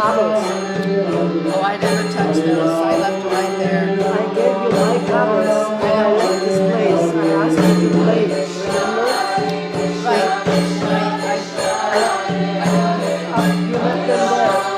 Oh, I never touched those. I left it right there. I gave you my covers when I left this place. I asked you to play it, remember? Right. You left them there.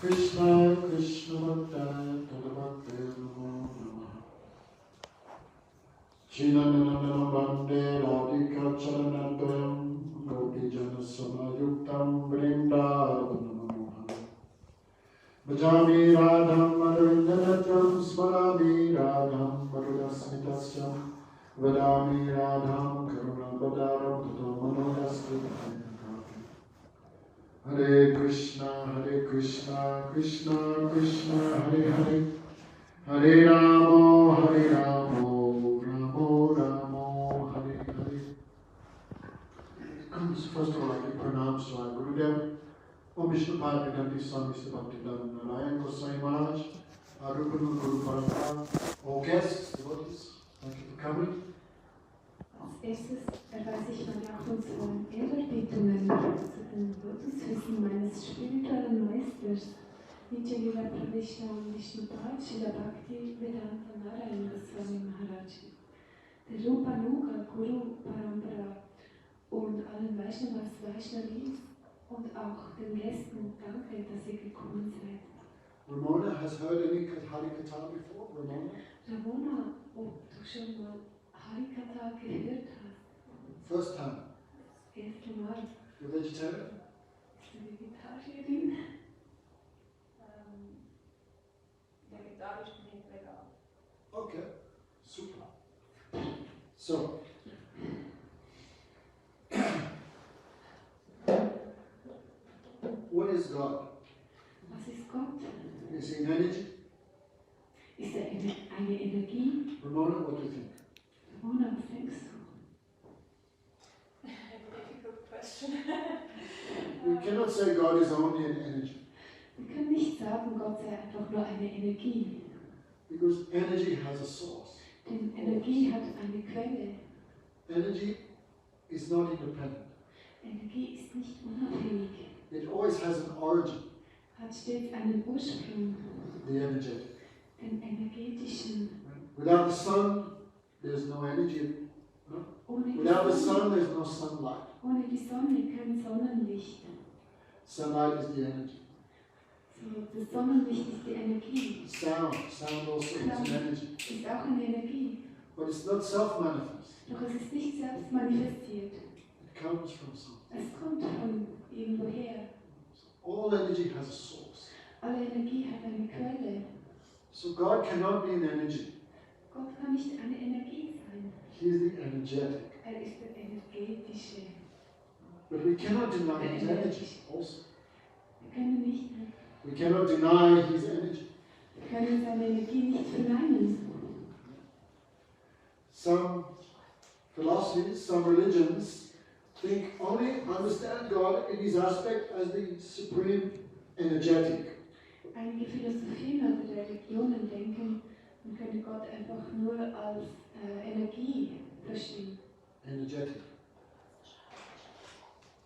Krishna Krishna Bhattaya Tadabhakti Namo Namaha Shinanana Bande Radhika Charanadayam Gopijana Samayuktam Vrindavanam Mohana Bhajami Radham Madhavindanatyam Smarami Radham Madhurasmitasyam Vadami Radham Karunabadaram Tadamanodaskritam Hare Krishna, Krishna Krishna, Hare Hare, Hare Ramo, Ramo Ramo, Hare Hare. First of all, I can pronounce to our Gurudev, Om Vishnu Padmidanti Swami Bhaktivedanta Narayan Goswami Maharaj, our Rupanu Guru Parampara, all guests, devotees, thank you for coming. Als erstes erweise ich meine achtungsvollen Ehrerbietungen zu den Lotusfüßen meines spirituellen Meisters, Nityagila Pravishna und Vishnupad Srila Bhakti Vedanta Narayan Goswami Maharaj, der Rupanuga Guru Parampara und allen Vaishnavas Vaishnavis und auch den Gästen danke, dass ihr gekommen seid. Ramona has heard any Harikatha before? Ramona? Ramona, ob du schon mal Harikatha gehört hast? First time. Das erste Mal. You're vegetarian? Bist du Vegetarierin? Vegetarisch bin ich vegan. Okay, super. So, what is God? Was ist Gott? Is he an energy? Ist er eine Energie? Ramona, what do you think? Ramona, was denkst du? Difficult question. We cannot say God is only an energy, Wir können nicht sagen, Gott sei einfach nur eine Energie. because energy has a source. Denn Energie hat eine Quelle. Energy is not independent. Energie ist nicht unabhängig. It always has an origin, Hat stets einen Ursprung, the energetic. den energetischen. Without the sun, there's no energy. No? Ohne die, Without the Sonne, sun, there's no sunlight. ohne die Sonne kein Sonnenlicht. Sunlight is the energy. So, das Sonnenlicht ist die Energie. Sound also is an energy. Ist auch eine Energie. But it's not self-manifest. Doch es ist nicht selbst manifestiert. It comes from something. Es kommt von irgendwoher. All energy has a source. Alle Energie hat eine Quelle. So God cannot be an energy. Gott kann nicht eine Energie sein. He is the energetic. Er ist der energetische. But we cannot deny his energy also. Wir können nicht, We cannot deny his energy. wir können seine Energie nicht verneinen. Some philosophies, some religions understand God in his aspect as the supreme energetic. Einige Philosophien oder Religionen denken, man könne Gott einfach nur als Energie verstehen. Energetic.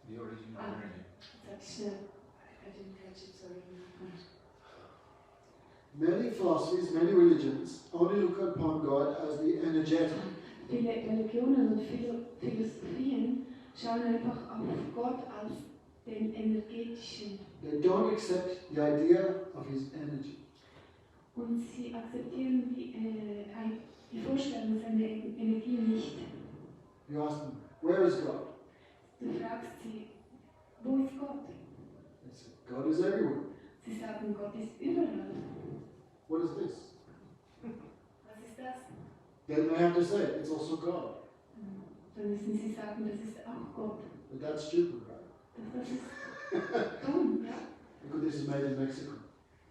The original Ah. energy. Sag schnell. I didn't catch it, sorry. Many philosophies, many religions only look upon God as the energetic. Viele Religionen und Philosophien schauen einfach auf Gott als den energetischen. They don't accept the idea of his energy. Und sie akzeptieren die Vorstellung seiner Energie nicht. You ask them, where is God? Du fragst sie, wo ist Gott? They say, God is everywhere. Sie sagen, Gott ist überall. What is this? Was ist das? Then they have to say, it's also God. Dann müssen sie sagen, das ist auch Gott. But that's stupid, right? Das ist dumm, ja? Because this is made in Mexico.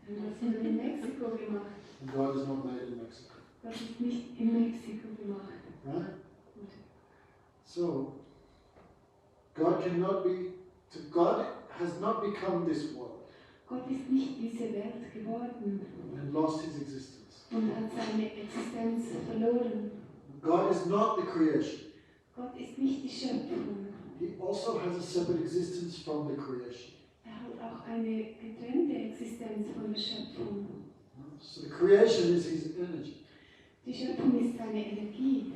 Und das wird in Mexiko gemacht. And God is not made in Mexico. Das ist nicht in Mexiko gemacht. Right? So, God has not become this world Gott ist nicht diese Welt geworden and lost his existence. und hat seine Existenz verloren. God is not the creation. Gott ist nicht die Schöpfung. He also has a separate existence from the creation. Er hat auch eine getrennte Existenz von der Schöpfung. So the creation is his energy. Die Schöpfung ist seine Energie.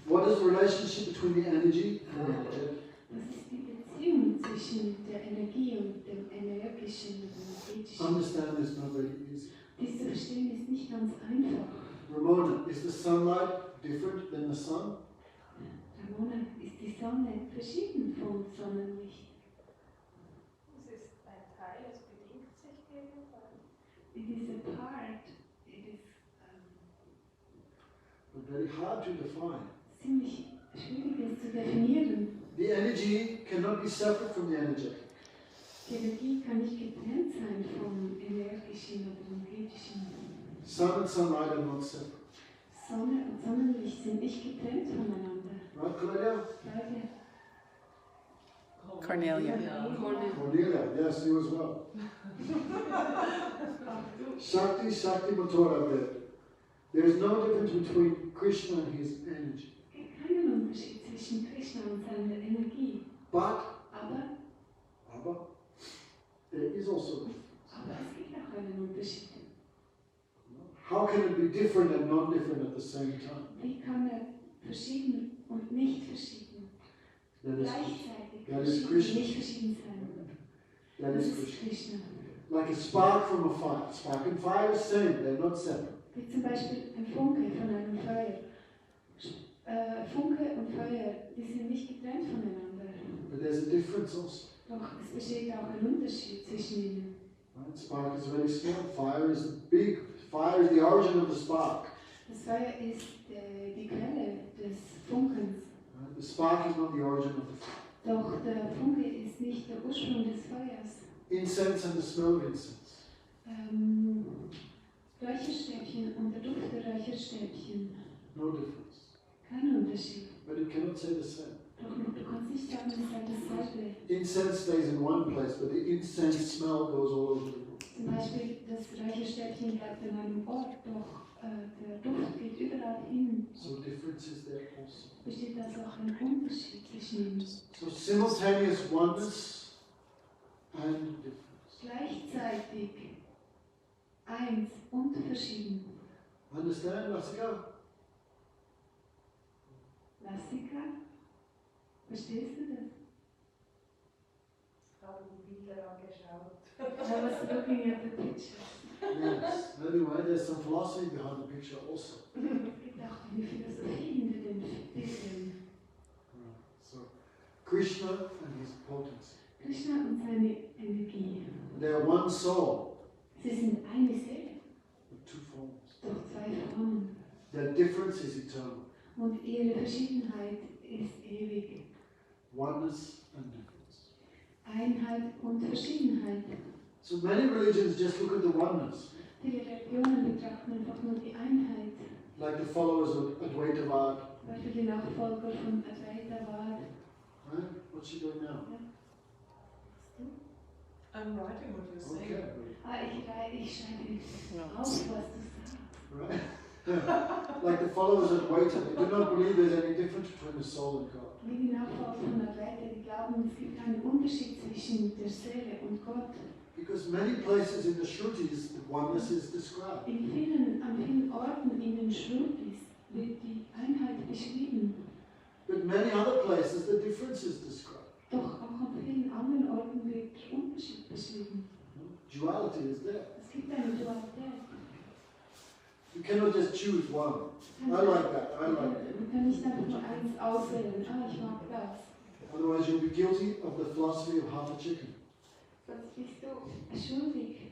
What is the relationship between the energy and the energetic? Was ist die Beziehung zwischen der Energie und dem energischen und energetischen? Understand this not very easy. Dies zu verstehen ist nicht ganz einfach. Ramona, is the sunlight different than the sun? Ramona, ist die Sonne verschieden vom Sonnenlicht? Es ist ein Teil, es bedingt sich gegenseitig. It is a part. It is But very hard to define. ziemlich schwierig es zu definieren. The energy cannot be separate from the energetic. Die Energie kann nicht getrennt sein vom energischen oder energetischen. Sun and sunlight are not separate. Sonne und Sonnenlicht sind nicht getrennt voneinander. Right, Claudia? Beide. Cornelia. Cornelia, yes, you as well. Shakti Motora Ved. There is no difference between Krishna and his energy. Es gibt keinen Unterschied zwischen Krishna und seiner Energie. But, Aber there is also a difference. es gibt auch einen Unterschied. How can it be different and non-different at the same time? Wie kann er verschieden und nicht verschieden That is, gleichzeitig that is verschieden und Krishna. nicht verschieden sein? That Das is ist Krishna. Krishna. like a spark from a fire. Spark and fire is same, they're not separate. Wie zum Beispiel ein Funke von einem Feuer. Funke und Feuer, die sind nicht getrennt voneinander. But there's a difference also. Doch es besteht auch ein Unterschied zwischen ihnen. Right? Spark is very small, fire is big. Fire is the origin of the spark. Das Feuer ist die Quelle des Funkens. Right? The spark is not the origin of the fire. Doch der Funke ist nicht der Ursprung des Feuers. Incense and the smell of incense. Räucherstäbchen und der Duft der Räucherstäbchen. No difference. Kein Unterschied. But it cannot say the same. Doch du kannst nicht sagen, es sei dasselbe. Incense stays in one place, but the incense smell goes all over the room. Zum Beispiel das Räucherstäbchen bleibt an einem Ort, doch der Duft geht überall hin. So difference is there also. Besteht also auch ein Unterschied zwischen ihnen. So simultaneous oneness and difference. Gleichzeitig eins und verschieden. Understand, Lasika? Lassika? Verstehst du das? Ich habe die Bilder angeschaut. I was looking at the pictures. Yes. Anyway, there's some philosophy behind the picture also. Es gibt auch eine Philosophie hinter den Bildern. So, Krishna and his potency. Krishna und seine Energie. They are one soul Sie sind eine Seele, with two forms. doch zwei Formen. Their difference is eternal. Und ihre Verschiedenheit ist ewig. Oneness and difference. Einheit und Verschiedenheit. So many religions just look at the oneness, Viele Religionen betrachten einfach nur die Einheit. like the followers of Advaitavad. Beispiel die Nachfolger von Advaitavad. Right? What's she doing now? I'm writing what you're saying. Okay. Ich schreibe auf, was du sagst. Right? Like the followers of Advaita, they do not believe there's any difference between the soul and God. Wie die Nachfolger von Advaita, die glauben, es gibt keinen Unterschied zwischen der Seele und Gott. Because many places in the Shrutis, the oneness is described. An vielen Orten in den Shrutis wird die Einheit beschrieben. But many other places, the difference is described. Doch auch an vielen anderen Orten wird der Unterschied beschrieben. Duality is there. Es gibt eine Dualität. You cannot just choose one. I like that. I like that. Man kann nicht einfach nur eins auswählen. Ich mag das. Otherwise, you'll be guilty of the philosophy of half a chicken. Sonst bist du schuldig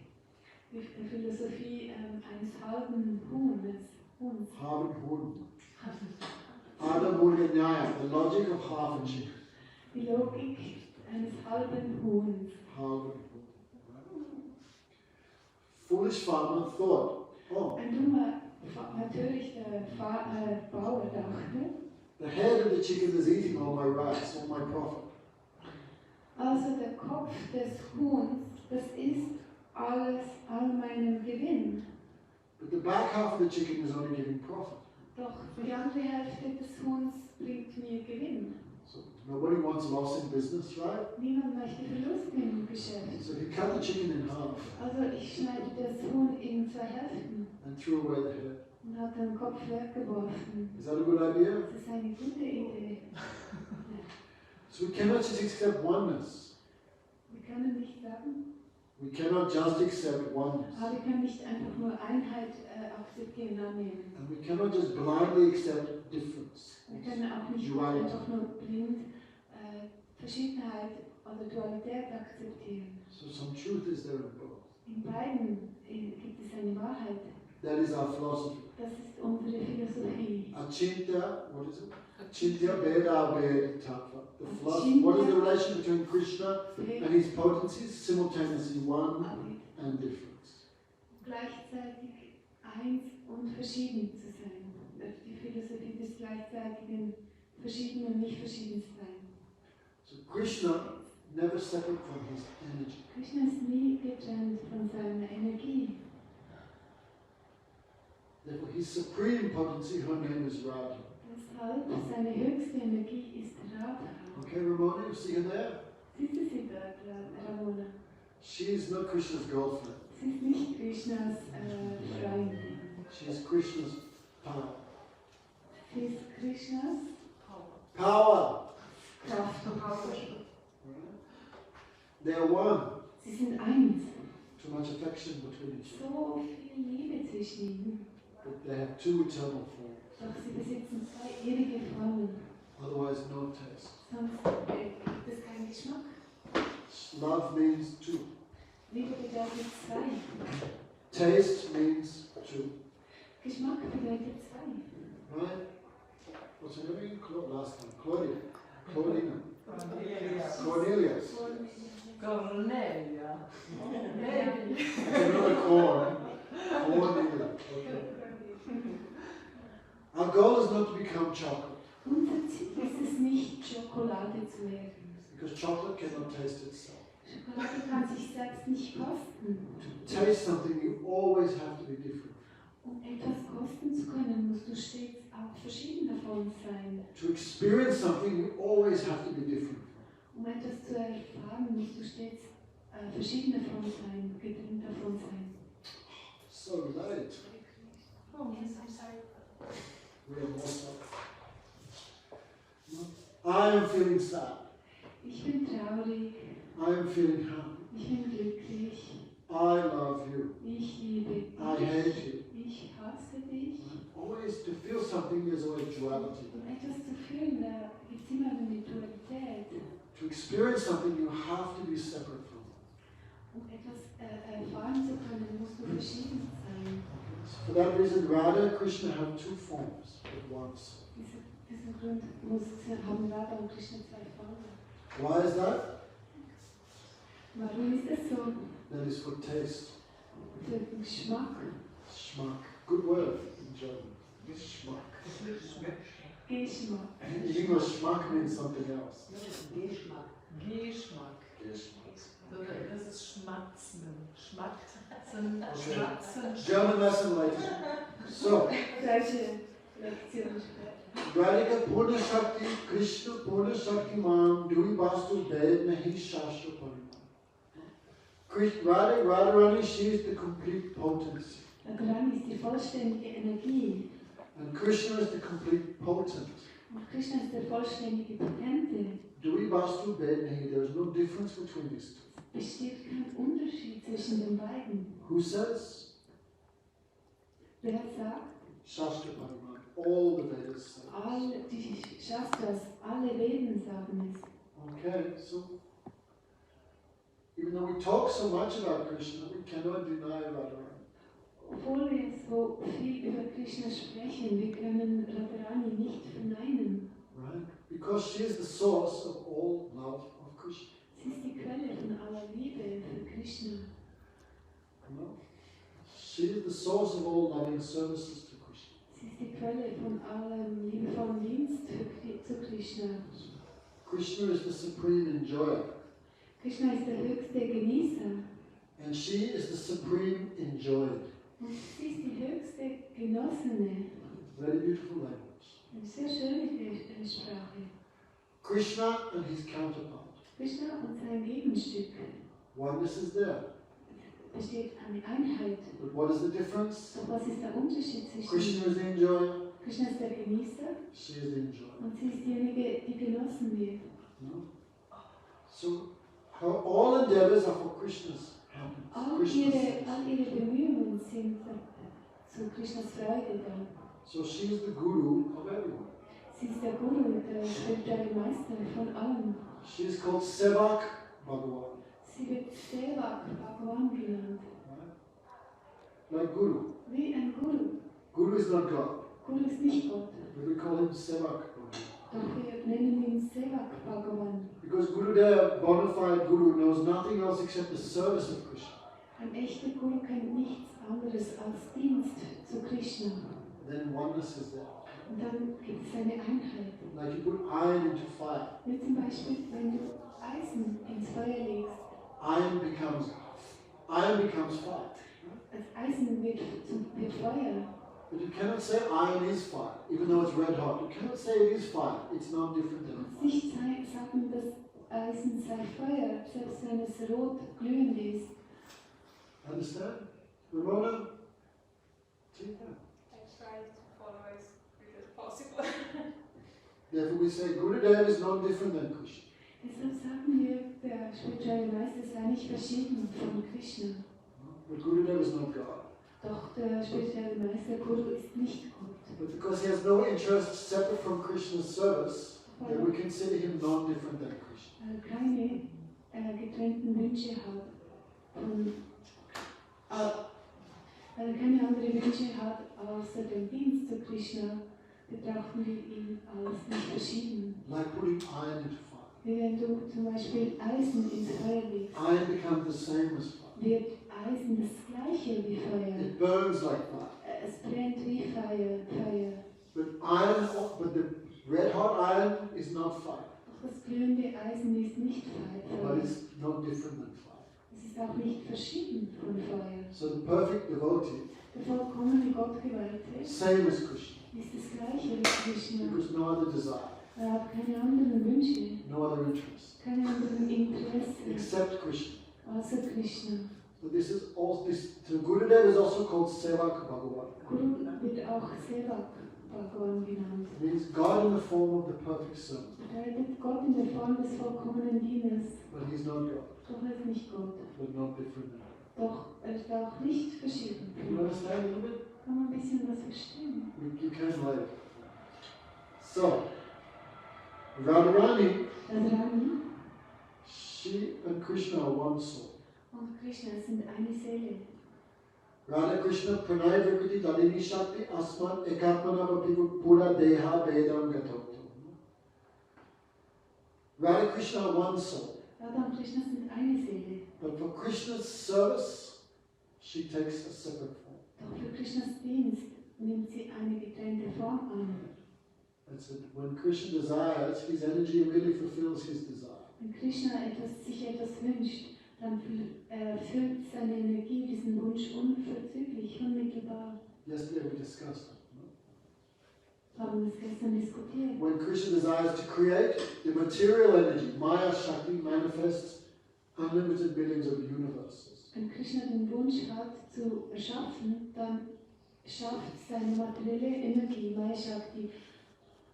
mit der Philosophie eines halben Huhns. Half a huhn. Adam Murga Nyaya, the logic of half a chicken. Die Logik eines halben Huhns. Half a huhn. Foolish farmer thought, oh, Ein dummer, törichter Bauer dachte, the head of the chicken is eating all my rice, all my profit. also der Kopf des Huhns, das ist all meinem Gewinn. But the back half of the chicken is only giving profit. Doch die andere Hälfte des Huhns bringt mir Gewinn. So nobody wants loss in business, right? Niemand möchte Verlust im Geschäft. So he cut the chicken in half Also ich schneide das Huhn in zwei Hälften and threw away the head. und habe den Kopf weggeworfen. Is that a good idea? Das ist eine gute Idee. So we cannot just accept oneness. Wir können nicht sagen, We cannot just accept oneness. aber wir können nicht einfach nur Einheit akzeptieren, annehmen. And we cannot just blindly accept difference. Wir können auch nicht Duality. einfach nur blind Verschiedenheit oder Dualität akzeptieren. So some truth is there in both. In beiden gibt es eine Wahrheit. That is our philosophy. Das ist unsere Philosophie. Achintya, what is it? Achintya Veda Veda Tattva. The philosophy. What is the relation between Krishna and his potencies? Simultaneously one and difference. Gleichzeitig eins und verschieden zu sein. Die Philosophie des gleichzeitigen Verschieden und nicht verschieden sein. So Krishna never separate from his energy. Krishna ist nie getrennt von seiner Energie. Therefore, his supreme potency, her name is Radha. Deshalb seine höchste Energie ist Radha. Okay, Ramona, you see her there? Siehst du sie dort, Ramona? She is not Krishna's girlfriend. Sie ist nicht Krishnas Freundin. She is Krishna's power. Sie ist Krishnas Power! Kraft. Right? They are one. Sie sind eins. so much affection between each other. So viel Liebe zwischen ihnen. But they have two eternal forms. Doch sie besitzen zwei ewige Formen. Otherwise, no taste. Sonst gibt es keinen Geschmack. Love means two. Liebe bedeutet zwei. Taste means two. Geschmack bedeutet zwei. Right? What's her name? Last time. Claudia. Claudina. Cornelius. Cornelia. Another corn. Cornelia. Okay. Our goal is not to become chocolate. Unser Ziel ist es nicht, Schokolade zu werden. Because chocolate cannot taste itself. Schokolade kann sich selbst nicht kosten. To taste something, you always have to be different. Um etwas kosten zu können, musst du stets auch verschieden davon sein. To experience something, you always have to be different. Um etwas zu erfahren, musst du stets verschieden davon sein, getrennt davon sein. So late. Oh, yes, I'm sorry. We are more so. I am feeling sad. Ich bin traurig, I am feeling happy. ich bin glücklich, I love you. ich liebe dich, I hate you. ich hasse dich. Always to feel something, there's always duality. Um etwas zu fühlen, da gibt es immer eine Dualität. To experience something, you have to be separate from it. Um etwas erfahren zu können, musst du verschieden sein. For that reason, Radha and Krishna have two forms at once. Diesen Grund haben Radha und Krishna zwei Formen. Why is that? Warum ist es so? That is for taste. Für den Geschmack. Schmack. Good word in German. Schmack. Geschmack. In English, schmack means something else. Geschmack. Geschmack. Geschmack. Das ist Schmatzen. Schmatzen. Okay. Schmatzen. German lesson later. So, Deutsche Lektion später. Radhika Purna Shakti, Krishna Purna Shakti Man, Dui Bastu Bed Nahi Shastra Pariman. Radharani, she is the complete potency. Radharani ist die vollständige Energie. And Krishna is the complete potent. Und Krishna ist der vollständige Potente. Dui Bastu Bed Nahi, there is no difference between these two. Besteht kein Unterschied zwischen den beiden. Who says? Wer sagt? Shastra Pariman. All the Vedas say. All die Shastras, alle Veden sagen es. Okay, so even though we talk so much about Krishna, we cannot deny Radharani. Obwohl wir so viel über Krishna sprechen, wir können Radharani nicht verneinen. Right? Because she is the source of all love of Krishna. Sie ist die Quelle von aller Liebe für Krishna. You know? She is the source of all loving services to Krishna. Sie ist die Quelle von allem liebevollen Dienst zu Krishna. Krishna is the supreme enjoyer. Krishna ist der höchste Genießer. And she is the supreme enjoyed. Und sie ist die höchste Genossene. Very beautiful language. Eine sehr schöne Sprache. Krishna and his counterpart. Krishna und sein Gegenstück. Oneness is there. Besteht eine Einheit. But what is the difference? Doch was ist der Unterschied zwischen Krishna is the enjoyer. Krishna ist der Genießer She is the enjoyer. und sie ist diejenige, die genossen wird. No? So, all endeavors are for Krishna's happiness. All Krishna's ihre Bemühungen sind zu Krishnas Freude da. So she is the guru of everyone. Sie ist der Guru, der spirituelle Meister von allem. She is called Sevak Bhagavan. Sie wird Sevak Bhagavan genannt. Right? Like Guru. Wie ein Guru. Guru is not God. Guru ist nicht Gott. But we call him Sevak Bhagavan. Doch wir nennen ihn Sevak Bhagavan. Because Gurudev, bona fide Guru, knows nothing else except the service of Krishna. Ein echter Guru kennt nichts anderes als Dienst zu Krishna. Then oneness is there. Und dann gibt es eine Einheit. Like you put iron into fire. Wie zum Beispiel, wenn du Eisen ins Feuer legst. Iron becomes fire. Das Eisen wird Feuer. But you cannot say iron is fire, even though it's red hot. You cannot say it is fire. It's not different than Du kannst nicht sagen, dass Eisen sei Feuer, selbst wenn es rot glühend ist. Understand? Ramona? Tika? I try to follow as quick as possible. Therefore we say Gurudev is not different than Krishna. Deshalb sagen wir, der spirituelle Meister sei nicht verschieden von Krishna. But Gurudev is not God. Doch der spirituelle Meister Guru ist nicht Gott. But because he has no interest separate from Krishna's service, then we consider him non-different than Krishna. Weil er keine getrennten Wünsche hat, weil er keine anderen Wünsche hat außer dem Dienst zu Krishna, betrachten wir ihn als nicht verschieden. Like putting iron into fire. Wie wenn du zum Beispiel Eisen ins Feuer legst, Iron becomes the same as fire. wird Eisen das gleiche wie Feuer. It burns like fire. Es brennt wie Feuer. But the red hot iron is not fire. Doch das glühende Eisen ist nicht But Feuer. it's not different than fire. Es ist auch nicht verschieden von Feuer. So the perfect devotee, Der vollkommene Gottgeweihte same as Krishna. ist das gleiche wie Krishna. Because no other desire, Er hat keine anderen Wünsche, no other interest, keine anderen Interessen except Krishna. außer Krishna. So this is also so Gurudev is also called Sevak Bhagavan. Guru wird auch Sevak Bhagavan genannt. It means God in the form of the perfect servant. Bedeutet Gott in der Form des vollkommenen Dieners. But he's not God, Doch er ist nicht Gott. but not different than God. Doch er ist auch nicht verschieden. You understand a little bit? Kann man ein bisschen was verstehen? You can later. So, Radharani, Radharani she and Krishna are one soul. und Krishna sind eine Seele. Radha Krishna Pranay Vikriti Dalini Shakti Asman Ekatmana Vapivu Pura Deha Vedam Gatoto. Radha Krishna are one soul. Radha und Krishna sind eine Seele. But for Krishna's service, she takes a separate form. Doch für Krishnas Dienst nimmt sie eine getrennte Form an. That's it. When Krishna desires, his energy really fulfills his desire. Wenn Krishna sich etwas wünscht, dann erfüllt seine Energie diesen Wunsch unverzüglich, unmittelbar. Yesterday we discussed it. No? Wir haben es gestern diskutiert. When Krishna desires to create, the material energy, Maya Shakti, manifests unlimited billions of universes. Wenn Krishna den Wunsch hat zu erschaffen, dann schafft seine materielle Energie, Maya Shakti,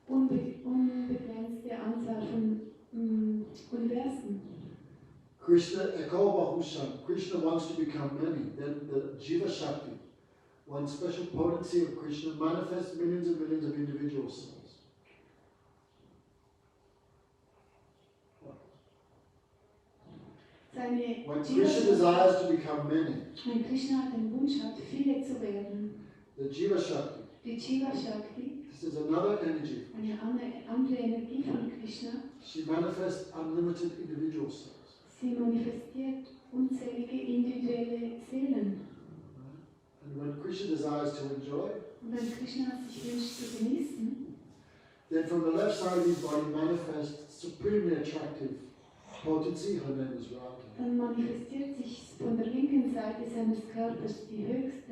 unbegrenzte Anzahl von Universen. Krishna wants to become many. Then the Jiva Shakti, one special potency of Krishna, manifests millions and millions of individual souls. When Krishna desires to become many, Wenn Krishna den Wunsch hat, viele zu werden, the Jiva Shakti, die Jiva Shakti, this is another energy. eine andere Energie von Krishna, She manifests unlimited individual souls. sie manifestiert unzählige individuelle Seelen. And when Krishna desires to enjoy, Und wenn Krishna sich wünscht zu genießen, then from the left side of his body manifests supremely attractive potency. Her name is Radha. dann manifestiert sich von der linken Seite seines Körpers die höchst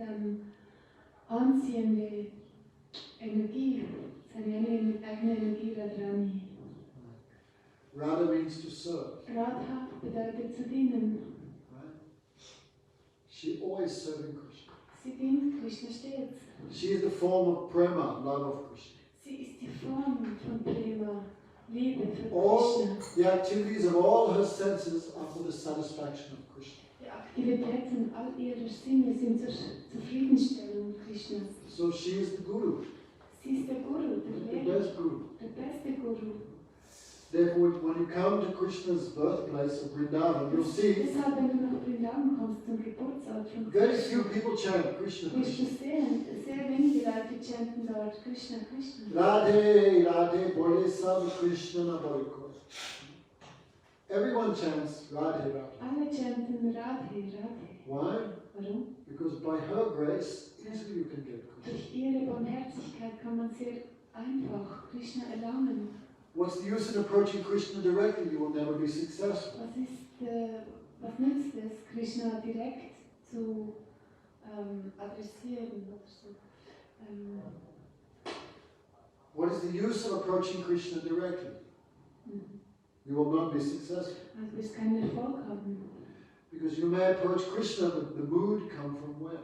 anziehende Energie, seine eigene Energie, Radharani. Radha means to serve. Radha bedeutet zu dienen. Right? She always serving Krishna. Sie dient Krishna stets. She is the form of prema, love of Krishna. Sie ist die Form von Prema, Liebe für All Krishna. the activities of all her senses are for the satisfaction of Krishna. Die Aktivitäten all ihrer Sinne sind zur Zufriedenstellung Krishnas. So she is the Guru, Sie ist der Guru, the der Lehrer, best Guru. der beste Guru. Therefore, when you come to Krishna's birthplace of Vrindavan, you'll see Deshalb, wenn du nach Vrindavan kommst zum Geburtsort von very few Krishna, people chant Krishna, wirst du Krishna. sehen, sehr wenige Leute chanten dort Krishna, Krishna. Radhe, Radhe, Bole Sab Krishna na Boiko. Everyone chants Radhe, Radhe. Alle chanten Radhe, Radhe. Why? Warum? Because by her grace, easily you can get Krishna. Durch ihre Barmherzigkeit kann man sehr einfach Krishna erlangen. What's the use in approaching Krishna directly? You will never be successful. Was nützt es, Krishna direkt zu adressieren? Oder so? What is the use of approaching Krishna directly? You will not be successful. Also wirst keinen Erfolg haben. Because you may approach Krishna, but the mood come from where?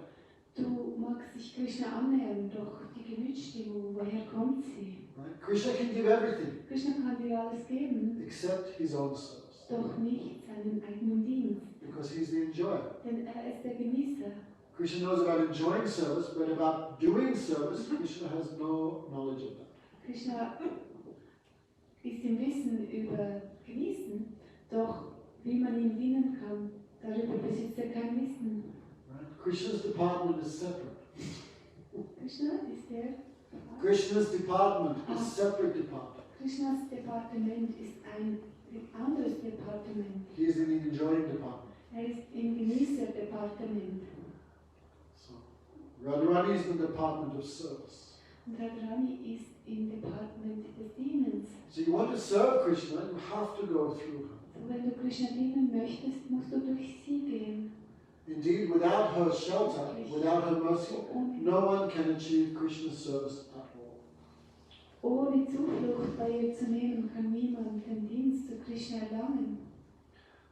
Du magst dich Krishna annähern, doch die Gemütsstimmung, woher kommt sie? Right? Krishna can give everything Krishna kann dir alles geben, except his own service. doch nicht seinen eigenen Dienst. because he's the enjoyer. Denn er ist der Genießer. Krishna knows about enjoying service, but about doing service, Krishna has no knowledge of that. Krishna ist im Wissen über Genießen, doch wie man ihm dienen kann, darüber besitzt er kein Wissen. Right? Krishna's department is separate. Krishna ist der. Krishna's department is a separate department. Krishnas Departement ist ein anderes Departement. He is in the enjoying department. Er ist im Genießer-Departement. So, Radharani is in the department of service. Und Radharani ist im Departement des Dienens. So you want to serve Krishna, you have to go through her. So, wenn du Krishna dienen möchtest, musst du durch sie gehen. Indeed, without her shelter, without her mercy, no one can achieve Krishna's service at all. Ohne Zuflucht bei ihr zu nehmen, kann niemand den Dienst zu Krishna erlangen.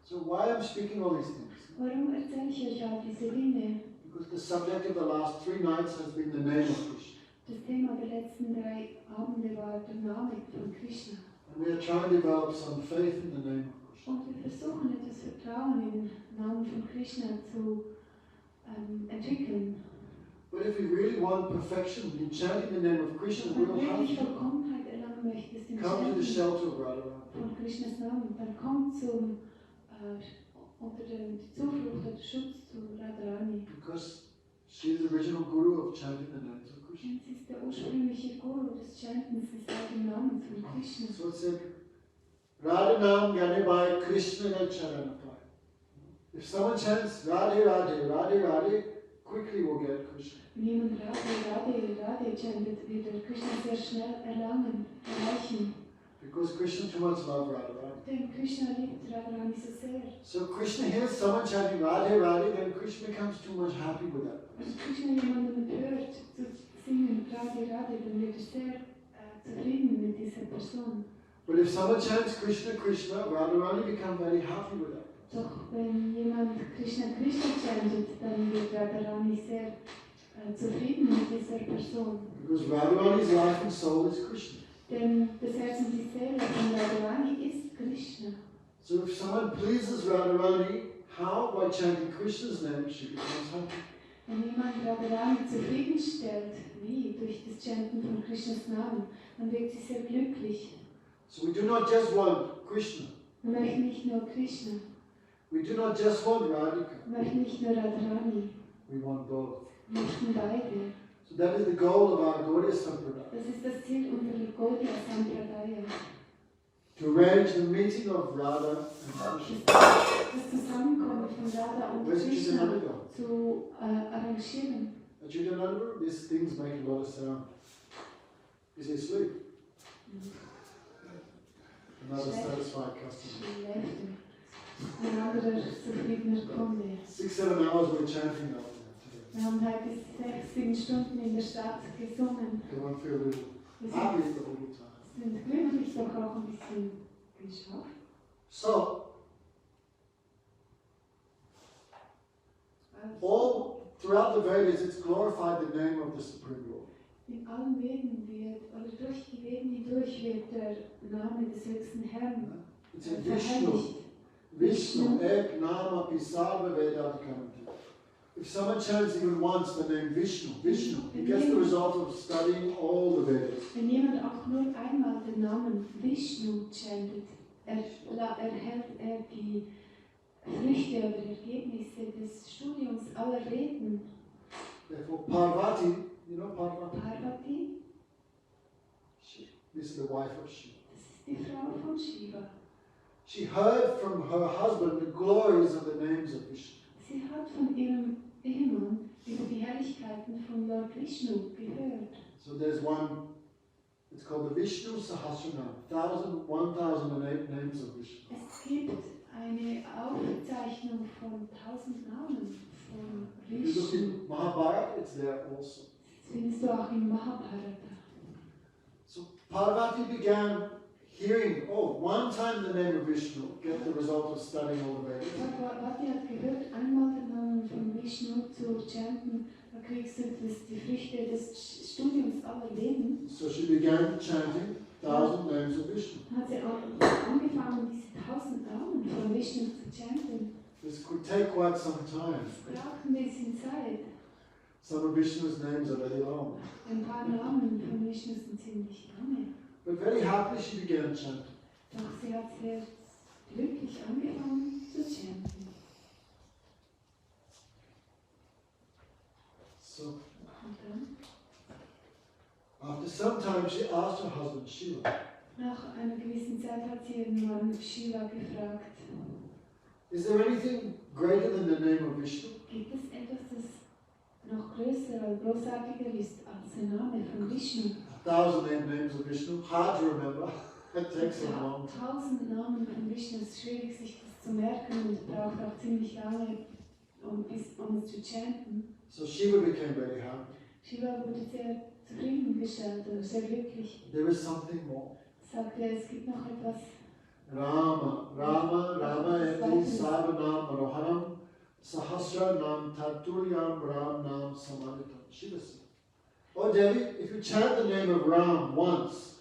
So why I'm speaking all these things? Warum erzähle ich euch all diese Dinge? Because the subject of the last 3 nights has been the name of Krishna. Das Thema der letzten 3 Abende war der Name von Krishna. And we are trying to develop some faith in the name of Krishna. Und wir versuchen etwas Vertrauen in den Namen von Krishna zu entwickeln. But if we really want perfection in chanting the name of Krishna, we Wenn du will have wirklich to Vollkommenheit erlangen möchtest im come to the Chanten shelter of Radharani. von Krishnas Namen, dann komm unter den Zuflucht oder Schutz zu Radharani. Because she is the original guru of chanting the names of Krishna. Und sie ist der ursprüngliche Guru des Chantens des heiligen Namens von Krishna. So it said, Radhanam Yanibai Krishna Charanapai. If someone chants Radhe Radhe Radhe Radhe, quickly we'll get Krishna. Wenn jemand Radhe chantet, wird er Krishna sehr schnell erreichen. Because Krishna too much love Radharani. Denn Krishna liebt Radharani so sehr. So Krishna hears someone chanting Radhe Radhe, then Krishna becomes too much happy with that. Wenn Krishna jemanden hört zu singen Radhe Radhe, dann wird er sehr zufrieden mit dieser Person. But if someone chants Krishna Krishna, Radharani becomes very happy with that. Doch wenn jemand Krishna Krishna chantet, dann wird Radharani sehr zufrieden mit dieser Person. Because Radharani's life and soul is Krishna. Denn das Herz und die Seele von Radharani ist Krishna. So if someone pleases Radharani, how? By chanting Krishna's name, she becomes happy. Wenn jemand Radharani zufriedenstellt, wie durch das Chanten von Krishnas Namen, dann wird sie sehr glücklich. So we do not just want Krishna. Wir möchten nicht nur Krishna, We do not just want Radhika. wir möchten nicht nur Radharani, We want both. wir möchten beide. So that is the goal of our Gaudiya Sampradaya. Das ist das Ziel unserer Gaudiya Sampradaya. To arrange the meeting of Radha and Krishna. Das Zusammenkommen von Radha und Where's Krishna Chidananda? zu arrangieren. Chidananda, these things make a lot of sound. Is he asleep? Another satisfied customer. Schläft. Ein anderer zufriedener Kunde. 6-7 hours we're chanting out there today. Wir haben heute 6-7 Stunden in der Stadt gesungen. They won't feel a little Wir happy, but a little tired. sind glücklich, doch auch ein bisschen geschafft. So, all throughout the Vedas, it's glorified the name of the Supreme Lord. In allen Veden wird, oder durch die Veden hindurch wird der Name des höchsten Herrn It's in Vishnu. verherrlicht. Vishnu, Ek, Nama, Pisarva, Vedanta. If someone chants even once the name Vishnu, he gets the result of studying all the Vedas. Wenn jemand auch nur einmal den Namen Vishnu chantet, erhält er die Früchte oder Ergebnisse des Studiums aller Veden. Therefore, Parvati, you know Parvati? Parvati, This is the wife of Shiva. das ist die Frau von Shiva. She heard from her husband the glories of the names of Vishnu. Sie hat von ihrem Ehemann über die Herrlichkeiten von Lord Vishnu gehört. So there's one, it's called the Vishnu Sahasranam, 1008 names of Vishnu. Es gibt eine Aufzeichnung von 1000 Namen von If you look Vishnu. in Mahabharata, it's there also. Das findest du auch im Mahabharata. So Parvati began hearing, oh, one time the name of Vishnu, get the result of studying all the Vedas. Parvati hat gehört, einmal den Namen von Vishnu zu chanten, da kriegst du die Früchte des Studiums aller Veden. So she began chanting 1000 names of Vishnu. Hat sie auch angefangen, diese 1000 Namen von Vishnu zu chanten. This could take quite some time. Es braucht ein bisschen Zeit. Some of Vishnu's names are very long. Ein paar Namen von Vishnu sind ziemlich lange. But very happily she began chanting. Doch sie hat sehr glücklich angefangen zu chanten. So Und dann, after some time she asked her husband Shiva, nach einer gewissen Zeit hat sie ihren Mann Shiva gefragt, is there anything greater than the name of Vishnu? gibt es etwas, das noch größer oder großartiger ist als der Name von Vishnu? 1,000 names of Vishnu, hard to remember. It takes a long time. 1000 Namen von Vishnu, es ist schwierig sich das zu merken und braucht auch ziemlich lange, um es zu chanten. So Shiva became very happy. Shiva wurde sehr zufriedengestellt oder sehr glücklich. There is something more. Sagte er, es gibt noch etwas. Rama, Rama, Rama eti savanam manoharam sahasranam taturyam ram nam samanitam. Shiva said, oh Devi, if you chant the name of Ram once,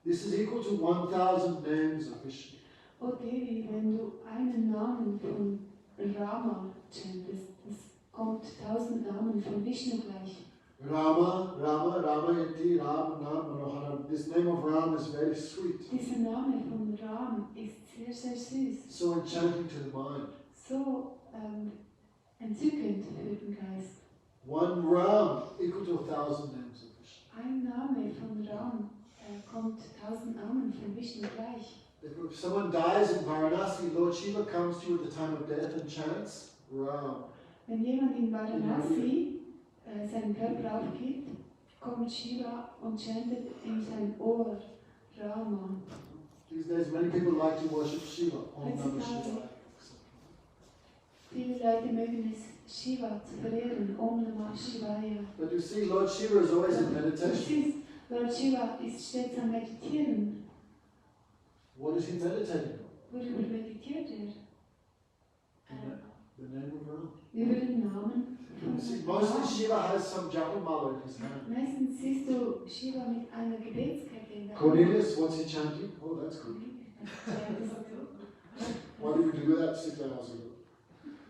this is equal to 1,000 names of Vishnu. Oh Devi, wenn du einen Namen von Rama chantest, das kommt 1000 Namen von Vishnu gleich. Rama, Rama, Rama eti Ram nam manoharam. This name of Ram is very sweet. Dieser Name von Ram ist sehr, sehr süß. So enchanting to the mind. So entzückend für den Geist. One Ram equal to 1,000 names of Vishnu. Ein Name von Ram kommt 1000 Namen von Vishnu gleich. If someone dies in Varanasi, Lord Shiva comes to you at the time of death and chants Ram. Wenn jemand in Varanasi seinen Körper aufgibt, kommt Shiva und chantet in sein Ohr Rama. These days, many people like to worship Shiva. Om Namah Shivaya. Viele Leute mögen es, Shiva zu verehren, Om Namah Shivaya. But you see, Lord Shiva is always in Du meditation. siehst, Lord Shiva ist stets am Meditieren. What is he meditating on? Worüber meditiert er? The name of Ram. Über den Namen You see, von mostly Ram. Shiva has some japamala in his hand. Meistens siehst du Shiva mit einer Gebetskette in der Hand. Cornelius, what's he chanting? Oh, that's good. Why did we do that 6 hours ago?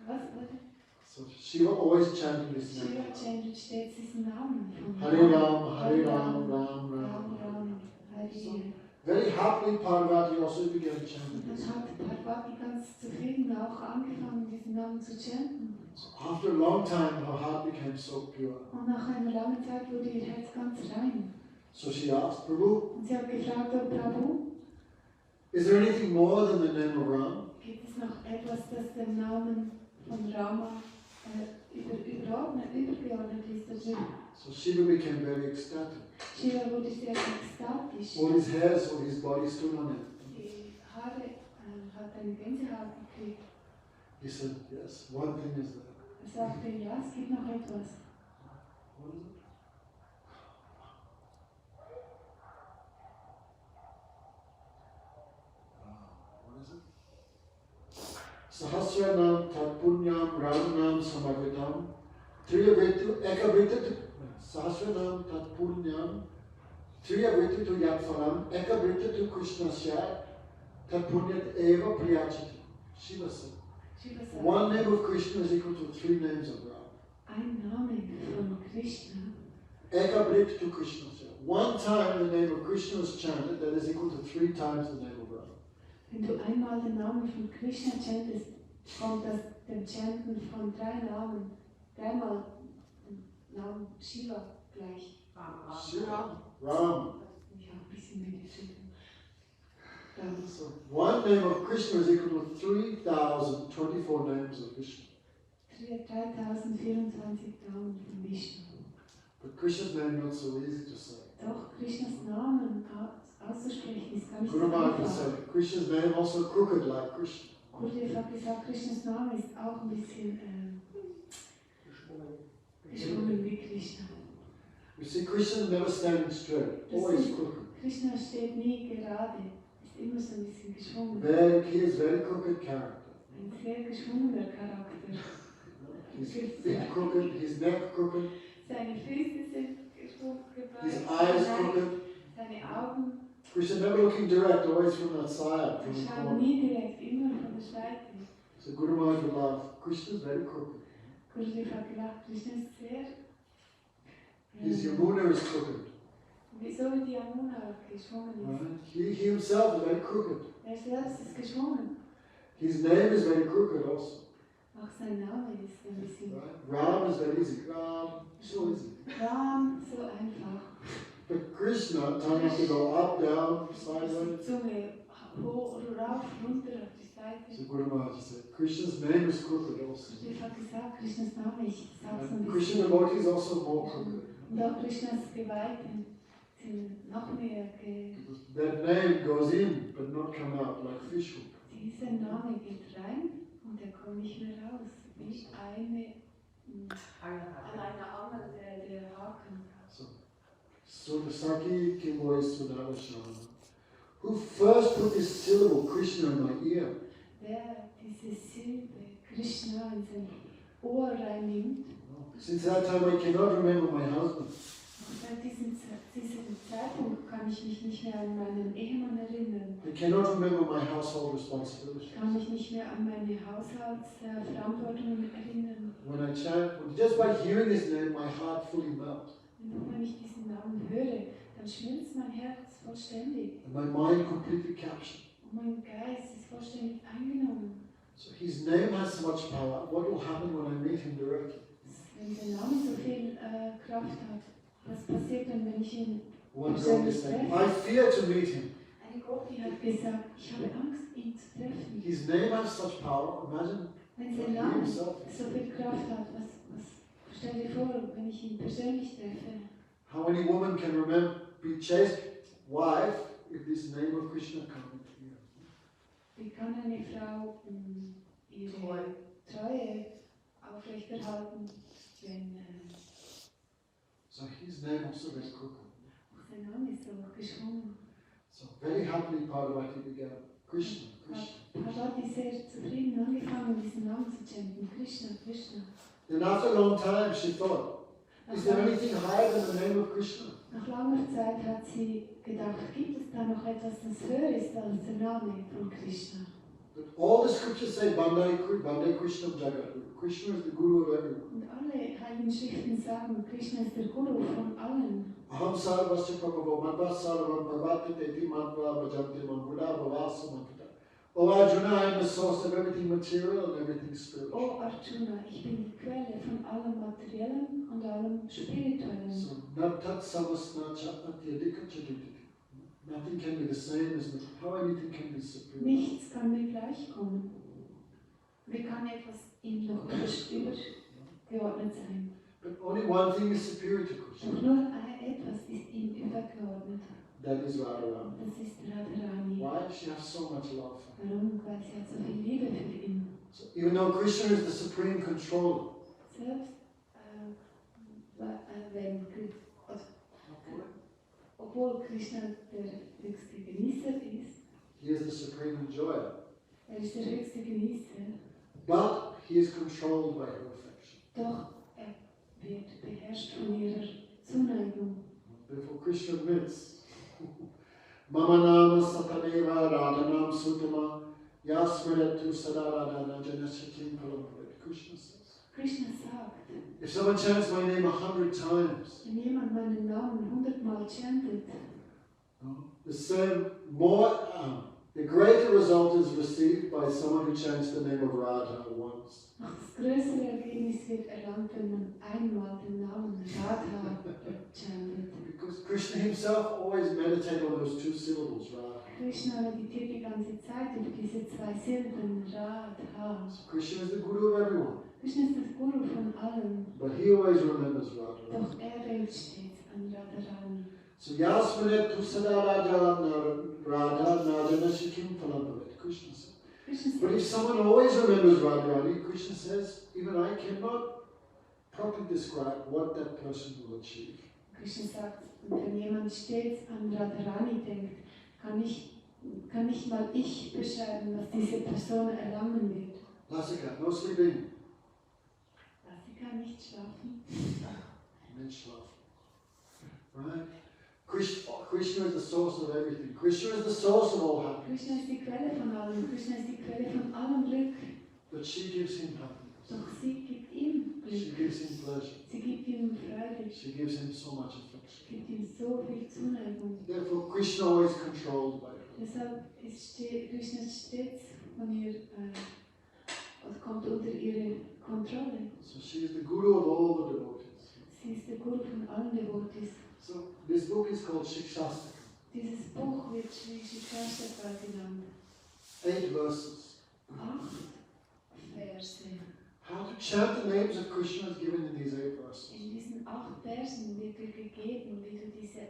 Was? So Shiva always chanting this Shiva name. chantet stets diesen Namen von Hare Ram, Hare Ram, Ram Ram, Ram. Ram, Hare. Very happily, Parvati also began chanting Und this. dann hat Parvati ganz zufrieden auch angefangen, diesen Namen zu chanten. So after a long time, her heart became so pure. Und nach einer langen Zeit wurde ihr Herz ganz rein. So she asked, Prabhu, Und sie hat gefragt, oh Prabhu, is there anything more than the name of Ram? gibt es noch etwas, das dem Namen von Rama übergeordnet ist? Also So Shiva became very ecstatic. Shiva wurde sehr ekstatisch. All his hairs, all his body stood on it. Die Haare hat eine Gänsehaut gekriegt. He said, yes, one thing is there. Er sagte, ja, es gibt noch etwas. What is it? What is it? Sahasranam tatpunyam ramanam samavitam triyavritu ekavritu Sahasranam tatpunyam triyavritu yatfalam ekavritu krishnasya tatpunyat eva priyachati. Shiva said, Shiva sagt, one name of Krishna is equal to 3 names of Ram. ein Name von Krishna. Ekavritu krishnasya. One time the name of Krishna is chanted, that is equal to 3 times the name of Ram. Wenn du einmal den Namen von Krishna chantest, kommt das dem Chanten von 3 Namen, dreimal den Namen Shiva gleich. Shiva, Ram. Ich habe ein bisschen meditiert. So one name of Krishna is equal to 3,024 names of Vishnu. 3024 Namen von Vishnu. But Krishna's name not so easy to say. Doch Krishnas Namen auszusprechen ist gar nicht so Guru Maharaj einfach. said, Krishna's name also crooked like Krishna. Gurudev hat gesagt, Krishnas Name ist auch ein bisschen geschwungen wie Krishna. You see, Krishna never standing straight, always crooked. Krishna steht nie gerade, ist immer so ein bisschen geschwungen. He is very crooked character. Ein sehr geschwungener Charakter. His feet crooked, his neck crooked, Seine Füße sind geschwungen, his eyes crooked. seine Augen Krishna never looking direct, always from that side, from the schauen corner. nie direkt, immer von der Seite. So Guru Maharaj would laugh. Krishna is very crooked. Gurudev hat gelacht, Krishna ist sehr... His Yamuna is crooked. Wieso die Yamuna geschwommen ist. Right? He himself is very crooked. Selbst ist geschwommen. His name is very crooked also. Auch sein Name ist ein bisschen... Right? Ram is very easy. Ram, so easy. Ram, so einfach. But Krishna, time has to go up, down, sideways. Zunge hoch, rauf, runter auf die Seite. So Guru Maharaj said, Krishna's name is crooked also. Gurudev hat gesagt, Krishnas Name, ich sag's ein And Krishna bisschen. devotee is also more crooked. Und auch Krishnas Geweihten sind noch mehr That name goes in, but not come out like fish hook. Dieser Name geht rein und er kommt nicht mehr raus. Wie an einer Angel der Haken. So the Saki Kimboy Sudavashana, who first put this syllable Krishna in my ear. Wer diese Silbe Krishna in sein Ohr reinnimmt. Since that time I cannot remember my husband. Seit diesem Zeitpunkt kann ich mich nicht mehr an meinen Ehemann erinnern. I cannot remember my household Ich responsibilities. kann mich nicht mehr an meine Haushaltsverantwortungen erinnern. When I chant, just by hearing his name, my heart fully melts. Und wenn ich diesen Namen höre, dann schmilzt mein Herz vollständig. And my mind completely captured. Und mein Geist ist vollständig eingenommen. So his name has so much power. What will happen when I meet him directly? Wenn der Name so viel Kraft hat, was passiert dann, wenn ich ihn One girl is saying, I fear to meet him. Eine Gruppe hat gesagt, ich habe Angst, ihn zu treffen. His name has such power. Imagine Wenn sein he Name himself. so viel Kraft hat, stell dir vor, wenn ich ihn persönlich treffe. How any woman can remember, be chaste wife if this name of Krishna comes into you. Wie kann eine Frau ihre Treue aufrechterhalten, wenn So his name also very crooked. auch sein Name ist so geschwungen? So very happily Parvati began, Krishna, Krishna. Parvati sehr zufrieden angefangen, diesen Namen zu chanten, Krishna, Krishna. Then after a long time she thought, is there anything higher than the name of Krishna? Nach langer Zeit hat sie gedacht, gibt es da noch etwas, das höher ist als der Name von Krishna? But all the scriptures say Bandai Krishna Jagat. Krishna is the guru of everyone. Und alle heiligen Schriften sagen, Krishna ist der Guru von allen. Aham sarvasya prabhavo madhva sarvam bhavatite madhva bhajante manguda bhavasa manguda. Oh Arjuna, I am the source of everything material and everything spiritual. Oh Arjuna, ich bin die Quelle von allem Materiellen und allem Spirituellen. So natat samasna chatyadika chadititi. Nothing can be the same as me. How anything can be superior? Nichts kann mir gleichkommen. Wie kann etwas ihm noch übergeordnet sein? But only one thing is superior to Krishna. Doch nur etwas ist ihm übergeordnet. That is Radharani. Das ist Radharani. Why? She has so much love for him. Warum? Weil sie hat so viel Liebe für ihn. So even though Krishna is the supreme controller, Selbst wenn obwohl Krishna der höchste Genießer ist, he is the supreme enjoyer. ist der höchste Genießer, But he is controlled by her affection. doch wird beherrscht von ihrer Zuneigung. Therefore Krishna admits, Mama nama sataneva radhanam sutama yasmaretu sadarana janashakim palampurit. Krishna says. Krishna sagt, If someone chants my name 100 times, wenn jemand meinen Namen 100-mal chantet, the greater result is received by someone who chants the name of Radha once. das größere Ergebnis wird erlangt, wenn man einmal den Namen Radha chantet. Because Krishna himself always meditated on those two syllables, Radha. Krishna meditiert die ganze Zeit auf diese zwei Silben, Radha. So Krishna is the guru of everyone, Krishna ist das Guru von allen, but he always remembers Radha. doch denkt stets an Radharani. So Yasmanet Tusadaraja Radha Najana Shikim Phalambhavet. Krishna says. Krishna But if sagt, someone always remembers Radharani, Krishna says, even I cannot properly describe what that person will achieve. Krishna sagt, und wenn jemand stets an Radharani denkt, kann nicht mal ich beschreiben, was diese Person erlangen wird. Lasika, no sleeping. Sie kann nicht schlafen. Mensch schlafen. Right? Krishna is the source of everything. Krishna is the source of all happiness. Krishna ist die Quelle von allem. Krishna ist die Quelle von allem Glück. But she gives him happiness. Doch sie gibt ihm She Glück. gives him pleasure. Sie gibt ihm Freude. She gives him so much affection. Gibt ihm so viel Zuneigung. Therefore, Krishna always controlled by her. Deshalb ist Krishna stets von ihr, kommt unter ihre Kontrolle. So she is the guru of all the devotees. Sie ist der Guru von allen Devotees. So this book is called Shikshashtakam. Dieses Buch wird Shikshashtakam genannt. 8 verses. 8 Verse. How to chant the names of Krishna is given in these 8 verses. In diesen 8 Versen wird dir gegeben, wie du diese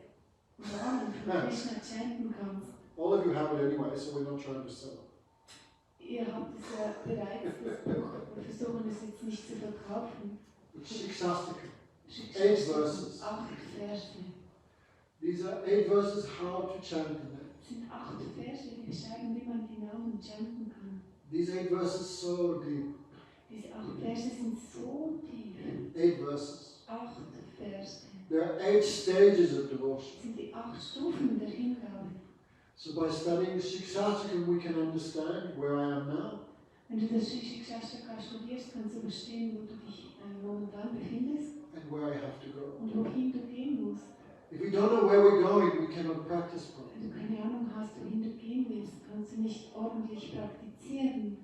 Namen von Krishna chanten kannst. All of you have it anyway, so we're not trying to sell it. Ihr habt es ja bereits, das Buch, wir versuchen es jetzt nicht zu verkaufen. It's Shikshashtakam. 8 Shikshashtakam, verses. 8 Verse. These are 8 verses how to chant the names. Es sind 8 Verse, die beschreiben, wie man die Namen chanten kann. These 8 verses so deep. Diese 8 Verse sind so tief. 8 verses. 8 Verse. There are 8 stages of devotion. Das sind die 8 Stufen der Hingabe. So by studying Shikshashtakam we can understand where I am now. Wenn du das Shikshashtakam studierst, kannst du verstehen, wo du dich momentan befindest And where I have to go. und wohin du gehen musst. If we don't know where we're going, we cannot practice properly. Wenn du keine Ahnung hast, wohin du gehen willst, kannst du nicht ordentlich praktizieren.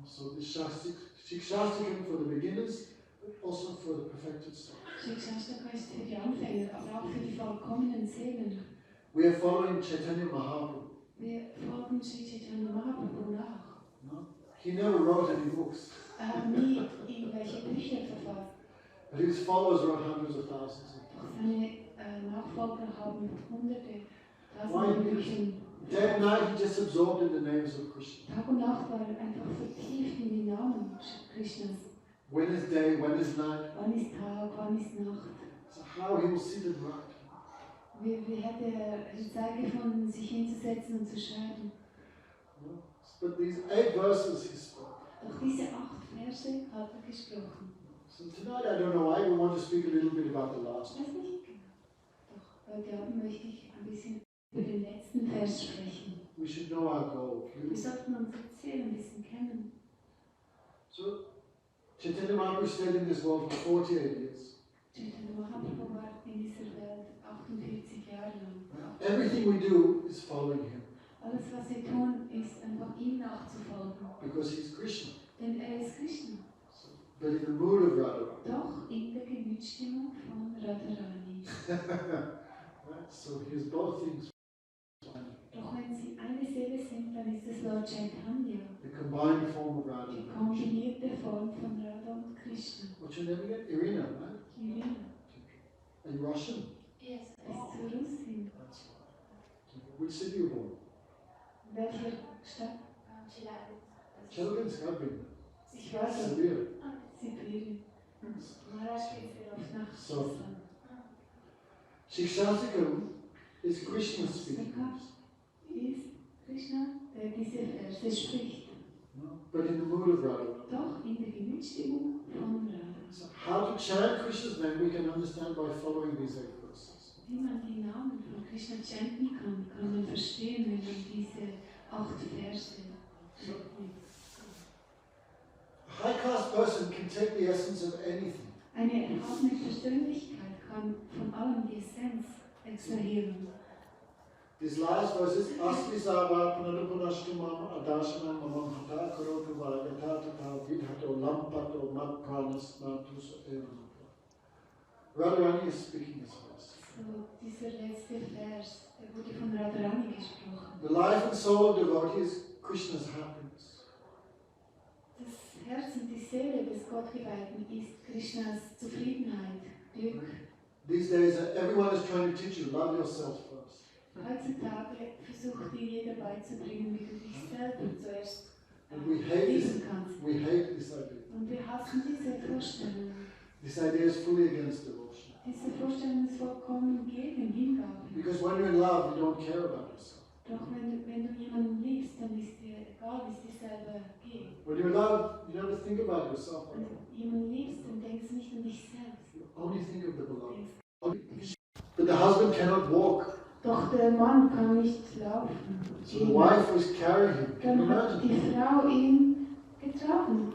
So this Shikshashtakam for the beginners, but also for the perfected souls. Shikshashtakam ist für die Anfänger, aber auch für die vollkommenen Seelen. We are following Chaitanya Mahaprabhu. Wir folgen Sri Chaitanya Mahaprabhu nach. No? He never wrote any books, Er hat nie irgendwelche Bücher verfasst. but his followers wrote hundreds of thousands. Doch seine Nachfolger haben hunderte, Why? tausende Bücher. Day and night he just absorbed in the names of Krishna. Tag und Nacht war er einfach vertieft in die Namen Krishnas. When is day, when is night? Wann ist Tag, wann ist Nacht? So how he will sit and write. Wie hätte er die Zeit gefunden, sich hinzusetzen und zu schreiben? No? But these 8 verses he spoke. Doch diese 8 Verse hat er gesprochen. So tonight I don't know why we want to speak a little bit about the last. Weiß nicht genau. Doch heute Abend möchte ich ein bisschen über den letzten Vers sprechen. We should know our goal. Wir sollten unser Ziel ein bisschen kennen. So Chaitanya Mahaprabhu stayed in this world for 48 years. Chaitanya Mahaprabhu war in dieser Welt 48 Jahre lang. Everything we do is following him Alles, was wir tun, ist einfach ihm nachzufolgen. because he's Krishna. Denn er ist Krishna. So, but in the mood of Radharani. Doch in der Gemütsstimmung von Radharani. Right? So he has both things. Doch wenn sie eine Seele sind, dann ist es Lord Chaitanya, The combined form of die Radharani. kombinierte Form von Radha und Krishna. What's your name again? Irina, right? Irina Are you Russian? Yes. ist zur Russin. That's right. Which city are you born? Welche Stadt? Chelyabinsk, I've been Ich war there. dort. Sibir. Sibirien. Maharashtra ist wieder auf nach So. Russland. Shikshashtakam is Krishna speaking. Ist Krishna, der diese Verse spricht. No? But in the mood of Radharani. Doch in der Gemütsstimmung von Radha. So how to chant Krishna's name we can understand by following these 8 verses. Wie man die Namen von Krishna chanten kann, kann man verstehen, wenn man diese 8 Verse mitnimmt. A high-class person can take the essence of anything. Eine erhabene Persönlichkeit kann von allem die Essenz extrahieren. This last verse is Asli Sava Panadupunashtumam Adashanam Mamam Hata Karotu Varayatata Vidhato Lampato Mat Pranas Natus Evanapa. Radharani is speaking this verse. So, dieser letzte Vers, der wurde von Radharani gesprochen. The life and soul of devotee is Krishna's happiness. Das Herz und die Seele des Gottgeweihten ist Krishnas Zufriedenheit, Glück. These days everyone is trying to teach you, love yourself first. Heutzutage versucht dir jeder beizubringen, wie du dich selber zuerst And we hate lieben this, kannst. we hate this idea. Und wir hassen diese Vorstellung. This idea is fully against devotion. Diese Vorstellung ist vollkommen gegen Hingabe. Because when you're in love, you don't care about yourself. Doch wenn du jemanden liebst, dann ist dir egal, wie es dir selber geht. When you're in love, you never think about yourself. Wenn du jemanden liebst, dann denkst du nicht an dich selbst. You only think of the Du beloved. denkst, But the husband cannot walk. doch der Mann kann nicht laufen. So the wife was carrying him. Can you Dann hat imagine? die Frau ihn getragen.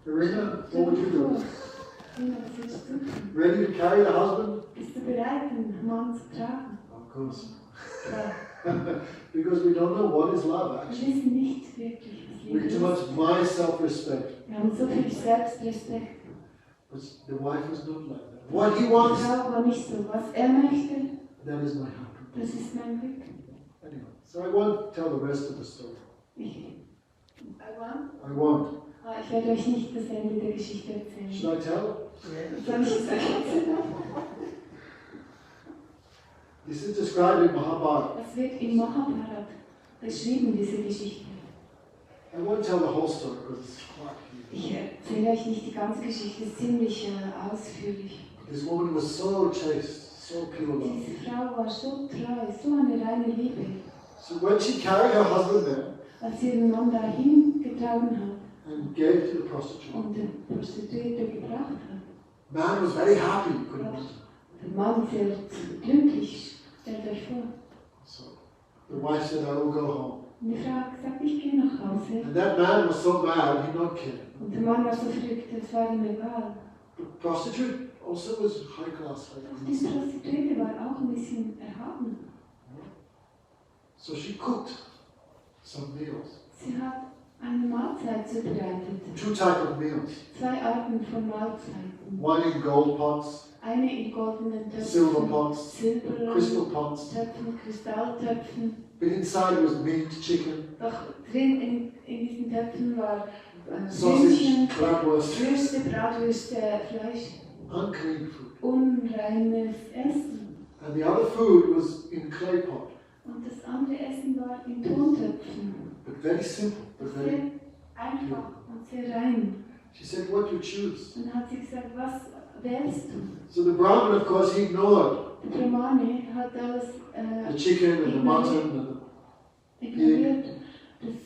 Irina, what would you do? Rina, was würdest du tun? Ready to carry the husband? Bist du bereit, einen Mann zu tragen? Of course. Ja. Because we don't know what is love Wir actually. wissen nicht wirklich, was We Liebe too much ist. my self-respect. Wir haben so viel Selbstrespekt. But the wife is not like that. What he Die wants, Frau war nicht so. Was er möchte, that is my happy. das ist mein Glück. Anyway, so I won't tell the rest of the story. I won't. Ich werde euch nicht das Ende der Geschichte erzählen. Should I tell? Soll ich es euch erzählen? This is described in Mahabharata. Das wird im Mahabharata beschrieben, diese Geschichte. I won't tell the whole story because it's quite huge. Ich erzähle euch nicht die ganze Geschichte, es ist ziemlich ausführlich. This woman was so chaste, so pure love. Diese Frau war so treu, so eine reine Liebe. So when she carried her husband there Als sie ihren Mann dahin getragen hat and gave to the prostitute, und den Prostituierte gebracht hat, man was very happy. Couldn't he? der Mann sehr glücklich, stellt euch vor. So the wife said, I will go home. Und die Frau hat gesagt, ich gehe nach Hause. And that man was so mad, he not cared. Und der Mann war so verrückt, es war ihm egal. The prostitute also was high class. Die Prostituierte war auch ein bisschen erhaben. So she cooked some meals. Sie hat eine Mahlzeit zubereitet. 2 types of meals. 2 Arten von Mahlzeiten. One in gold pots, Eine in goldenen silver Töpfen, pots, silbernen crystal pots. Töpfen, Kristalltöpfen. But inside was meat, chicken, Doch drin in diesen Töpfen war sausage, Hühnchen, bratwurst, Würste, Bratwürste, Fleisch, unclean food. unreines Essen. And the other food was in clay pot, Und das andere Essen war in Tontöpfen. but very simple, but Sehr very. einfach und sehr rein. She said, what you choose. Und dann hat sie gesagt, was wählst du? So the Brahmin, of course, he ignored Der Brahmane hat alles the chicken and the mutton, ignoriert,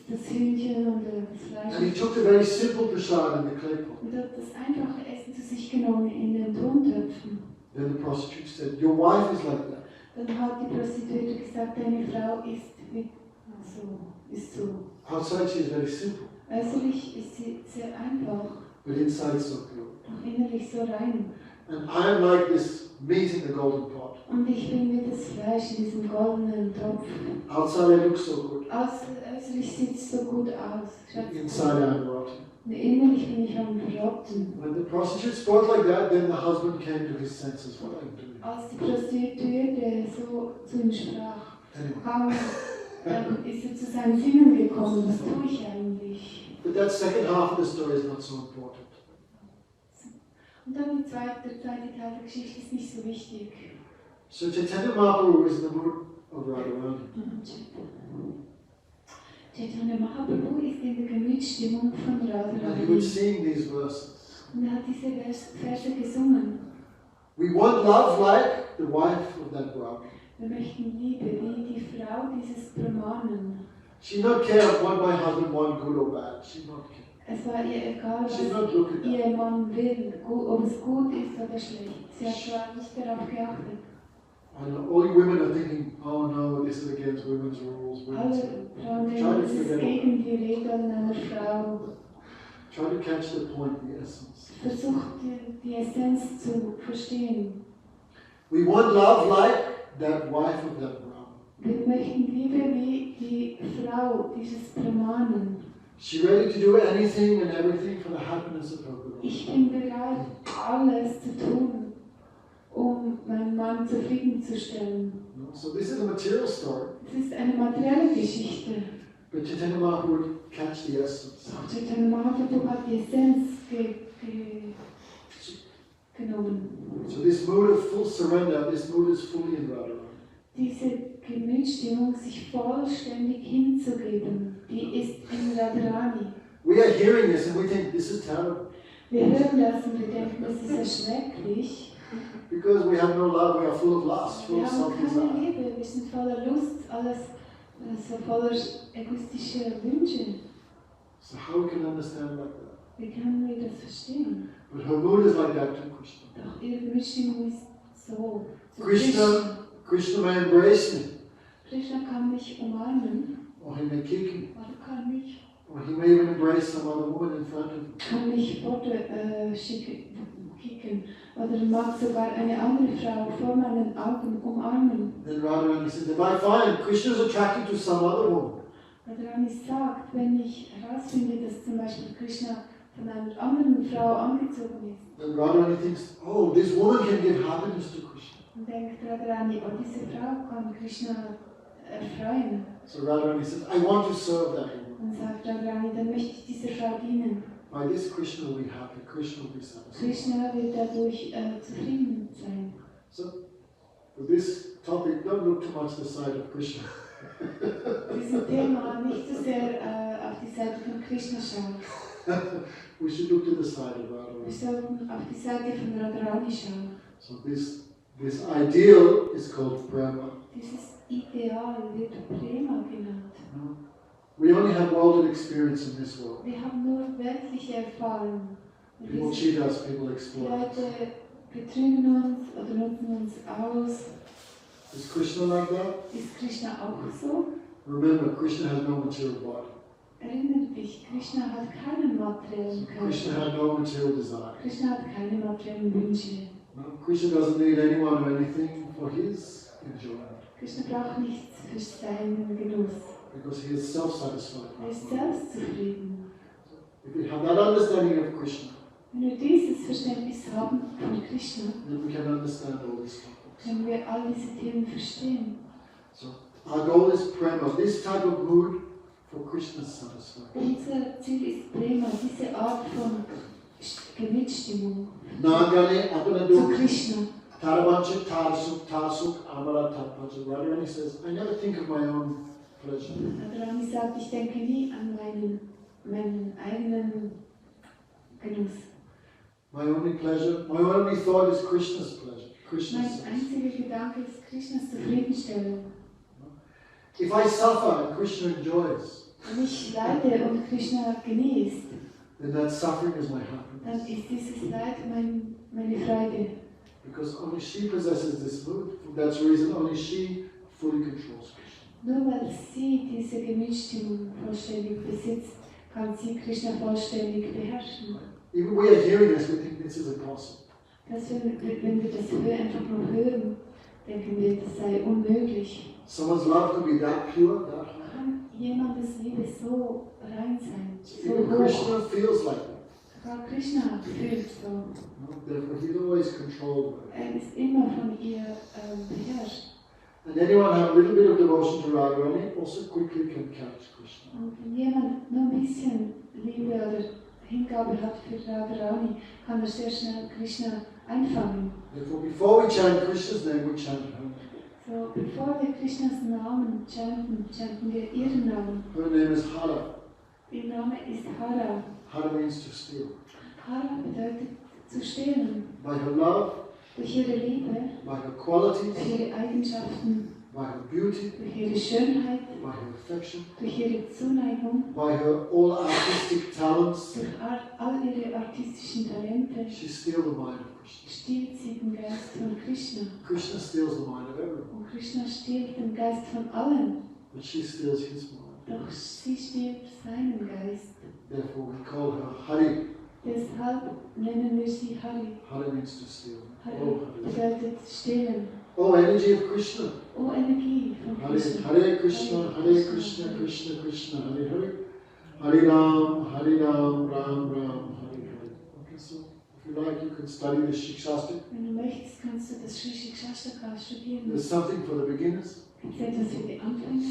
das Hühnchen und das and he Fleisch. took the very simple prasad in the clay pot. Und hat das einfache Essen zu sich genommen in den Tontöpfen. Then the prostitute said, your wife is like that. Dann hat die Prostituierte gesagt, deine Frau ist so. Outside she is very simple, Äußerlich ist sie sehr einfach, but inside so pure. doch innerlich so rein. And I am like this meat in the golden pot. Und ich bin wie das Fleisch in diesem goldenen Topf. Outside I look so good. Äußerlich sieht es so gut aus. Schaut so Inside gut. I am rotten. Und innerlich bin ich am Verrotten. When the prostitute spoke like that, then the husband came to his senses. What am I doing? Als die Prostituierte so zu ihm sprach, Anyway. ist er zu seinen Sinnen gekommen. Was tue ich eigentlich? But that second half of the story is not so important. Und dann der zweite Teil der Geschichte ist nicht so wichtig. So Chaitanya Mahaprabhu is in the mood of Radharani. Chaitanya Mahaprabhu ist in der Gemütsstimmung von And he Radharani. would sing these verses. Und er hat diese Verse gesungen. We want love like the wife of that Brahmin. Wir möchten Liebe wie die Frau dieses Brahmanen. She not care what my husband want, good or bad. She not care. Es war ihr egal, She was not look at that. ihr Mann will, ob es gut ist oder schlecht. Sie hat zwar nicht darauf geachtet. I know all you women are thinking, oh no, this is against women's rules. Women's Alle Frauen Try denken, to es ist forget gegen die Regeln einer Frau. Try to catch the point, the essence. Versucht die Essenz zu verstehen. We want love like that wife of that Brahmin. Wir möchten Liebe wie die Frau dieses Brahmanen. She ready to do anything and everything for the happiness of her beloved. Ich bin bereit, alles zu tun, um meinen Mann zufriedenzustellen. So this is a material story, Es ist eine materielle Geschichte. but Chaitanya Mahaprabhu would catch the essence. Auch Chaitanya Mahaprabhu hat die Essenz genommen. So this mood of full surrender, this mood is fully in Radharani. Diese Gemütsstimmung, sich vollständig hinzugeben, die ist in Radharani. We are hearing this and we think this is terrible Wir hören das und wir denken, das ist erschrecklich. because we have no love, we are full of lust, full Wir of haben keine self-desire. Liebe, wir sind voller Lust, alles so voller egoistischer Wünsche. So how we can understand like that? Wie können wir das verstehen? But her mood is like that to Krishna. Doch ihre Gemütsstimmung ist so. Zu Krishna may embrace me, Krishna kann mich umarmen, or he may kick me, oder kann mich Or he may even embrace some other woman in front of him. Kann mich kicken oder mag sogar eine andere Frau vor meinen Augen umarmen. Then Radharani says, if I find Krishna is attracted to some other woman, Radharani sagt, wenn ich herausfinde, dass zum Beispiel Krishna von einer anderen Frau angezogen ist, then Radharani thinks, oh, this woman can give happiness to Krishna. und denkt Radharani, oh, diese Frau kann Krishna erfreuen. So Radharani says, I want to serve that woman. Und sagt Radharani, dann möchte ich dieser Frau dienen. By this, Krishna will be happy. Krishna will be satisfied. Krishna wird dadurch zufrieden sein. So, with this topic, don't look too much the side of Krishna. Diesem Thema nicht so sehr auf die Seite von Krishna schauen. We should look to the side of Wir Radharani. sollten auf die Seite von Radharani schauen. So this ideal is called prema. Dieses Ideal wird Prema genannt. We only have worldly experience in this world. Wir haben nur weltliche Erfahrungen. People cheat us, people exploit us. Leute betrügen uns oder nutzen uns aus. Is Krishna like that? Ist Krishna auch so? Remember, Krishna has no material body. Erinnere dich, Krishna hat keinen materiellen Krishna Körper. had no material desire. Krishna hat keine materiellen Wünsche. No? Krishna doesn't need anyone or anything for his enjoyment. Krishna braucht nichts für seinen Genuss. Because he is self-satisfied. Er ist selbstzufrieden. If we have that understanding of Krishna, Wenn wir dieses Verständnis haben von Krishna, then we can understand all these topics. können wir all diese Themen verstehen. So our goal is prema, this type of mood for Krishna's satisfaction. Unser Ziel ist Prema, diese Art von Gemütsstimmung Nagane zu apanadu Krishna. tarabancha tarsuk amara tapacha. Radharani says, I never think of my own pleasure. Radharani sagt, ich denke nie an meinen eigenen Genuss. My only pleasure, my only thought is Krishna's pleasure. Krishna's Mein satisfaction. einziger Gedanke ist Krishnas Zufriedenstellung. If I suffer and Krishna enjoys, Wenn ich leide und Krishna genießt, then that suffering is my dann happiness. ist dieses Leid meine Freude. Because only she possesses this mood. That's the reason only she fully controls Krishna. Nur weil sie diese Gemütsstimmung vollständig besitzt, kann sie Krishna vollständig beherrschen. Even we are hearing this, we think this is impossible. Dass wenn wir das einfach nur hören, denken wir, das sei unmöglich. Someone's love could be that pure, that high. Kann jemandes Liebe so rein sein, so Even hoch? Krishna feels like that. Sogar Krishna fühlt so. No? Therefore, he's always controlled by it. Er ist immer von ihr beherrscht. And anyone have a little bit of devotion to Radharani also quickly can catch Krishna. Und wenn jemand nur ein bisschen Liebe oder Hingabe hat für Radharani, kann er sehr schnell Krishna einfangen. Therefore, before we chant Krishna's name, we chant her name. So, bevor wir Krishnas Namen chanten, chanten wir ihren Namen. Her name is Hara. Ihr Name ist Hara. Hara means to steal. Hara bedeutet zu stehlen. By her love, Durch ihre Liebe, by her qualities, durch ihre Eigenschaften, by her beauty, durch ihre Schönheit, by her affection, durch ihre Zuneigung, by her all artistic talents, durch all ihre artistischen Talente, she steals the mind of Krishna. stiehlt sie den Geist von Krishna. Krishna steals the mind of everyone, Und Krishna stiehlt den Geist von allen, but she steals his mind. doch sie stiehlt seinen Geist. Therefore, we call her Hari. Deshalb nennen wir sie Hari. Hari means to steal. Hari Oh, Hari. bedeutet stehlen. Oh, energy of Krishna. Oh, Energie von Hare, Krishna. Hare Krishna, Krishna, Krishna, Hare Hare. Hare Ram, Ram, Ram, Hare Hare. Okay, so if you like, you can study the Shikshashtakam. Wenn du möchtest, kannst du das Shikshashtakam studieren. There's something for the beginners. Gibt es etwas für die Anfänger?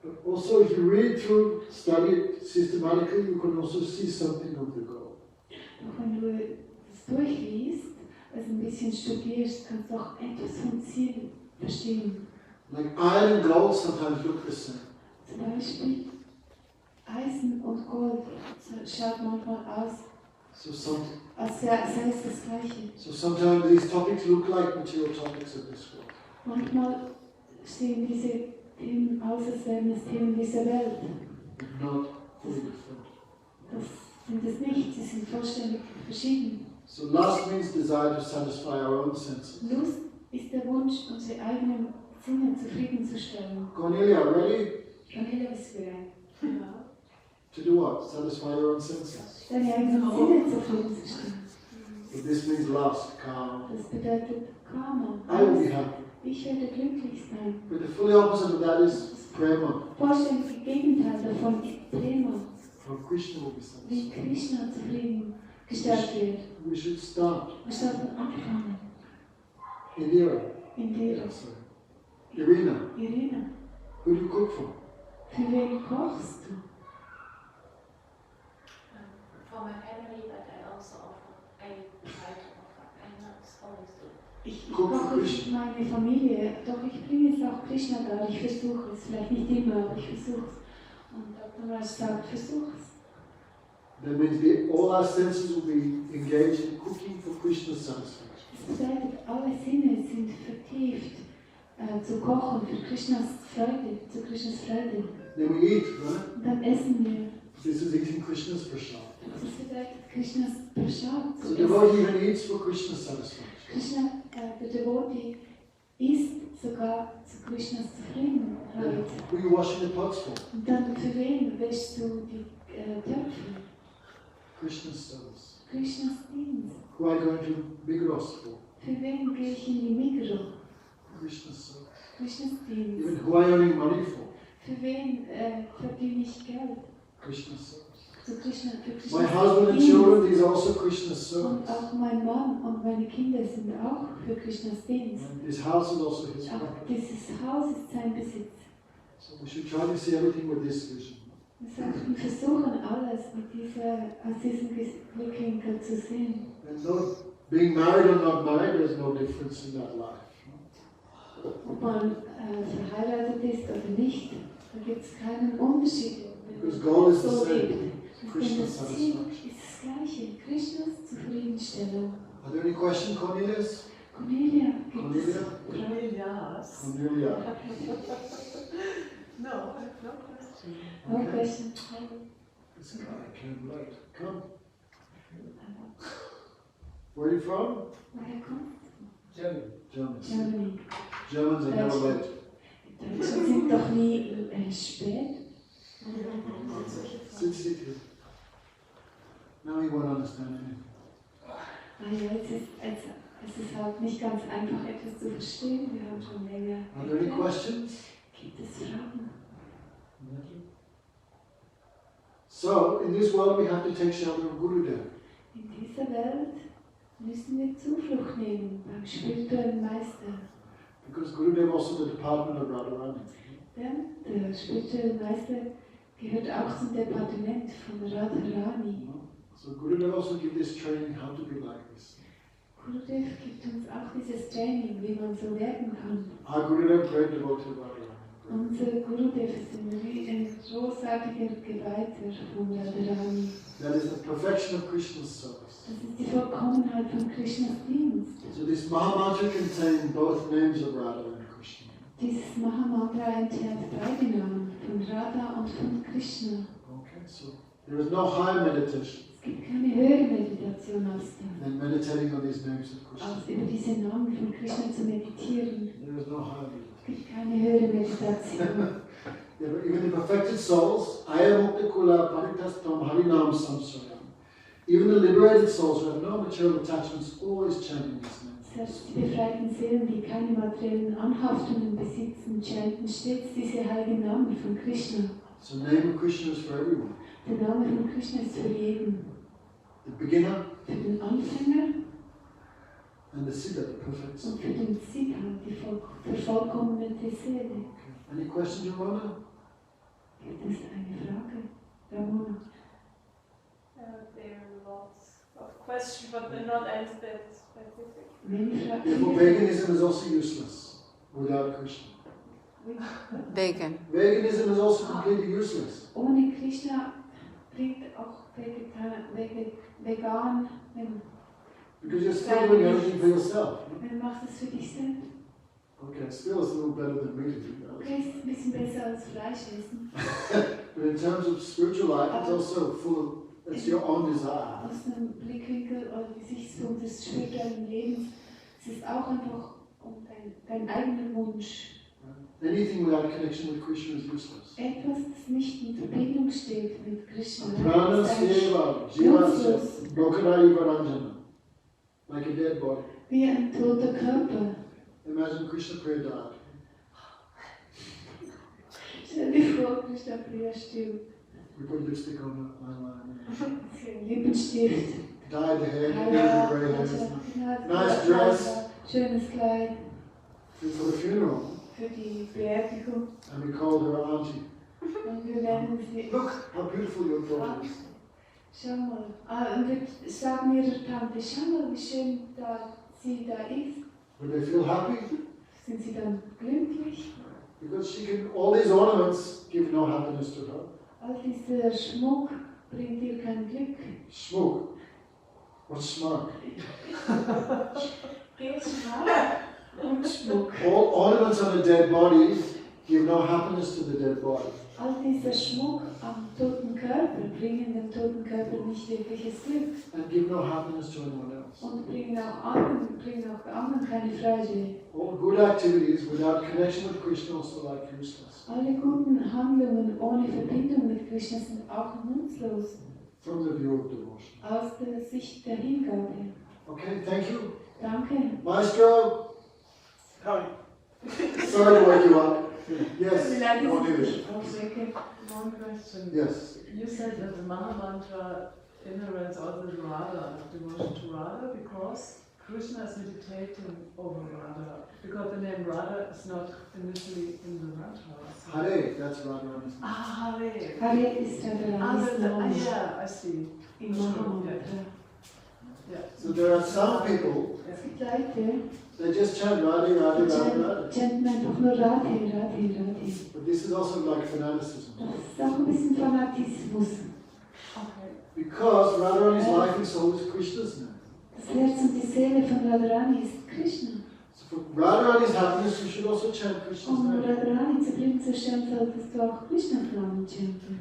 But also, if you read through, study it systematically, you can also see something of the goal. Doch wenn du das durchliest, also ein bisschen studierst, kannst du auch etwas vom Ziel verstehen. Like iron and gold sometimes look the same. Zum Beispiel Eisen und Gold schaut manchmal aus, als sei es das Gleiche. So sometimes these topics look like material topics of this world. Manchmal sehen diese Themen aus, als wären es Themen dieser Welt. But not fully different. Das sind es nicht, sie sind vollständig verschieden. So lust means desire to satisfy our own senses. Lust ist der Wunsch, unsere eigenen Sinne zufriedenzustellen. Cornelia, ready? Cornelia, bist du bereit? Ja. To do what? Satisfy your own senses. deine eigenen Sinne zufriedenzustellen. But this means lust, karma. Das bedeutet Karma. I will be happy. Ich werde glücklich sein. But the fully opposite of that is prema. Vollständig Gegenteil davon ist Prema, How Krishna will be wie satisfied. Krishna zufriedengestellt wird. We should start Wir sollten anfangen in Indira. in der Sorry. Irina, Irina. who do you cook for? Für wen kochst du? For my family, but I also offer, I try to offer, I'm not always do. Ich Guck für koche Krishna. für meine Familie, doch ich bringe es auch Krishna dar. Ich versuche es, vielleicht nicht immer, aber ich versuche es. Und Dr. Raj sagt, versuch es. That means all our senses will be engaged in cooking for Krishna's satisfaction. Das bedeutet, alle Sinne sind vertieft zu kochen für Krishnas Freude, zu Krishnas Freude. Then we eat, right? Und dann essen wir. This is eating Krishna's prasad. Das bedeutet Krishnas Prasad So zu the essen. devotee even eats for Krishna's satisfaction. Krishna, der Devotee, isst sogar zu Krishnas Then Zufriedenheit. who are you washing the pots for? Und dann für wen wäschst du die Töpfe? Krishna's service. Krishnas Dienst. Who are you going to Migros for? Für wen gehe ich in die Migros? Krishna's service. Krishnas Dienst. Even who are you earning money for? Für wen verdiene ich Geld? Krishna's service. Für My Krishnas husband and Dienst. children, these are also Krishna's Und service. auch mein Mann und meine Kinder sind auch für Krishnas Dienst. And this house is also his Auch property. dieses Haus ist sein Besitz. So we should try to see everything with this vision. Wir sollten versuchen, alles aus diesem Blickwinkel zu sehen. And not being married or not married, there's no difference in that life. Ob man verheiratet ist oder nicht, da gibt es keinen Unterschied. Wenn Because man goal is the so same. lebt. Denn Krishna's das Ziel satisfaction. ist das gleiche, Krishnas Zufriedenstellung. Are there any questions, Cornelius? Cornelia, gibt es Cornelia? Cornelius. Cornelia. No, I have no question. no Okay. question? This guy can't write. Come. Where are you from? Woher kommt Germany. Germany? Germans are never late. Die Deutschen sind doch nie spät. Sit here. Now he won't understand anything. Ja, es ist halt nicht ganz einfach, etwas zu verstehen. Wir haben schon länger Are there any erklärt. questions? Gibt es Fragen? So, in this world we have to take shelter of Gurudev. In dieser Welt müssen wir Zuflucht nehmen beim spirituellen Meister. Because Gurudev also the department of Radharani. Denn der spirituelle Meister gehört auch zum Departement von Radharani. So Gurudev also give this training how to be like this. Gurudev gibt uns auch dieses Training, wie man so werden kann. Our Gurudev, great devotee of Radharani. Unser Gurudev ist ein großartiger Geleiter von Radharani. That is the perfection of Krishna's service. Das ist die Vollkommenheit von Krishnas Dienst. So this Mahamantra contains both names of Radha and Krishna. Dieses Mahamantra enthält beide Namen, von Radha und von Krishna. Okay, so there is no higher meditation Es gibt keine höhere Meditation als than meditating on these names of Krishna. als über diese Namen von Krishna zu meditieren. There is no higher meditation. Es gibt keine höhere Meditation. Yeah, but even the perfected souls, Ayamukta Kula Paritastam Harinam Samsarayam. Even the liberated souls who have no material attachments, always chanting these names. Selbst die befreiten Seelen, die keine materiellen Anhaftungen besitzen, chanten stets diese heiligen Namen von Krishna. So the name of Krishna is for everyone. Der Name von Krishna ist für jeden. The beginner Für den Anfänger and the Siddha, the perfect soul. und für den Siddha, die vervollkommnete Seele. Okay. Any questions, Ramona? Gibt es eine Frage? Ramona? There are lots of questions, but they're not as that specific. Therefore, veganism is also useless without Krishna. Vegan. Veganism is also completely useless. Ohne Krishna bringt auch vegan, Because you're still doing everything for yourself. wenn du machst es für dich selbst. Okay, still it's a little better than meat eating. Okay, ist ein bisschen besser als Fleisch essen. But in terms of spiritual life, it's also full of, it's your own desire. Aus einem Blickwinkel oder Gesichtspunkt des spirituellen Lebens, es ist auch einfach um dein eigener Wunsch. Anything without connection with Krishna is useless. Etwas, das nicht in Verbindung steht mit Krishna, Prana ist eigentlich seva, jivasya, nutzlos, lokara varanjana. Like a dead body. wie ein toter Körper. Imagine Krishna Priya died. Stell dir vor, Krishna Priya stirbt. We put lipstick on the eyeliner. Lippenstift. Dyed the hair, Haare, grey hair. Nice Nice dress. Schönes Kleid For the funeral. für die Beerdigung. And we called her auntie. Und wir werden sie. Look how beautiful your daughter is. Schau mal. Und wir sagen ihrer Tante, schau mal, wie schön sie da ist. Would they feel happy? Sind sie dann glücklich? Because all these ornaments give no happiness to her. All dieser Schmuck bringt ihr kein Glück. Smoke. What's smart? Geschmack und Schmuck. All ornaments on a dead body give no happiness to the dead body. All dieser Schmuck am toten Körper bringen dem toten Körper nicht wirkliches Glück. And give no happiness to anyone else. Und bringen auch anderen keine Freude. All good activities without connection with Krishna also like useless. Alle guten Handlungen ohne Verbindung mit Krishna sind auch nutzlos. From the view of devotion. Aus der Sicht der Hingabe. Okay, thank you. Danke. Maestro? Hi. Sorry to wake you up. Yes. Vielleicht ist Only es this. nicht aufwecke. One question. Yes. You said that the Maha Mantra inherits also the Radha, devotion to Radha, because Krishna is meditating over Radha. Because the name Radha is not initially in the mantra. So. Hare, that's Radharani's name. Ah, Hare. Hare ist Radharani's Name Yeah, I see. im Mahamantra. Yeah. So there are some people, Es gibt Leute, they just chant Radhe, Radhe, Radhe, Radhe. chanten einfach nur Radhe, Radhe, Radhe. But this is also like fanaticism. Das ist auch ein bisschen Fanatismus. Okay. Because Radharani's life and soul is Krishna's name. Das Herz und die Seele von Radharani ist Krishna. So for Radharani's happiness, you should also chant Krishna's Um name. Radharani zu bringen zur Schön, solltest du auch Krishna-Namen chanten.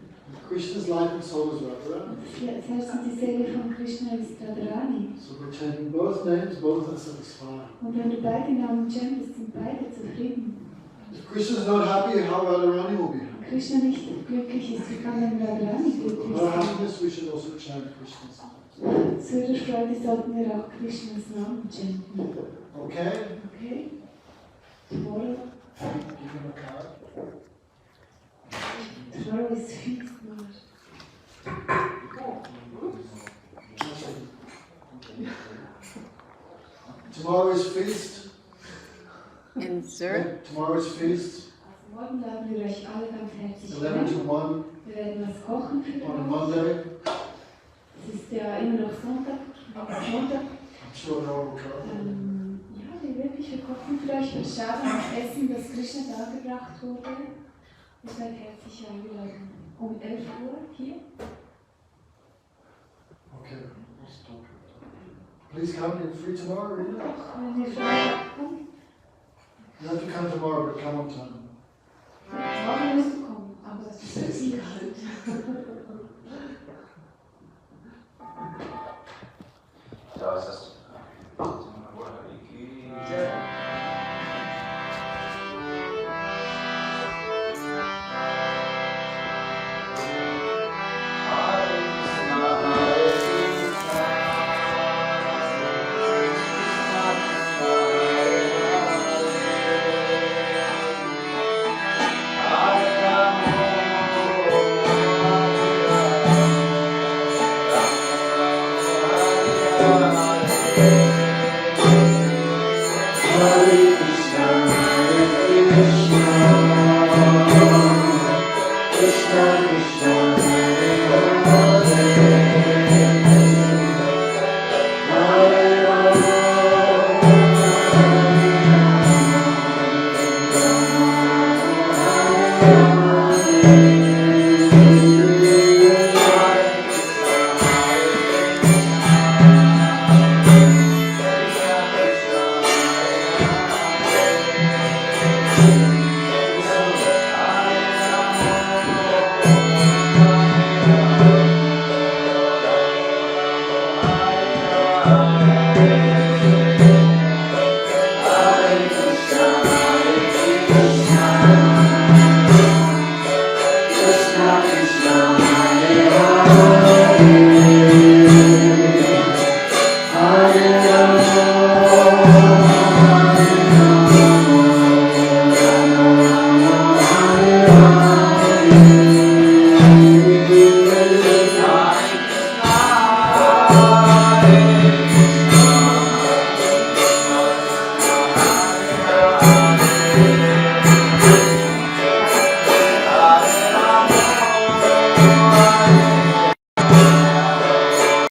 Krishna's life and soul is Radharani. Das Herz und die Seele von Krishna ist Radharani. So we're chanting both names, both are satisfied. Und wenn du beide Namen chantest, sind beide zufrieden. If Krishna's not happy, how Radharani will be happy? Wenn Krishna nicht glücklich ist, wie kann dann Radharani glücklich For her sein? happiness, we should also chant Krishna's name. Zu ihrer Freude sollten wir auch Krishnas Namen chanten. Okay? Okay? Tomorrow, Give him a card. tomorrow is feast night. Tomorrow is feast. Insert. Tomorrow is feast. Also morgen laden wir euch alle ganz herzlich 11 ein. to 1 Wir werden was kochen für on a euch. Monday. Es ist ja immer noch Sonntag. Sonntag. I'm sure no one will come. Ja, wir kochen für euch Prasad, das Essen, das Krishna dargebracht wurde. Ihr seid herzlich eingeladen. Um 11 Uhr hier. Okay, we'll stop. Please come, you're free tomorrow, Rina? Doch, wenn ihr Freitag kommt, You have to come tomorrow, but come on time. morgen musst du kommen, aber es ist jetzt nicht kalt. Ja, was hast du? Radharani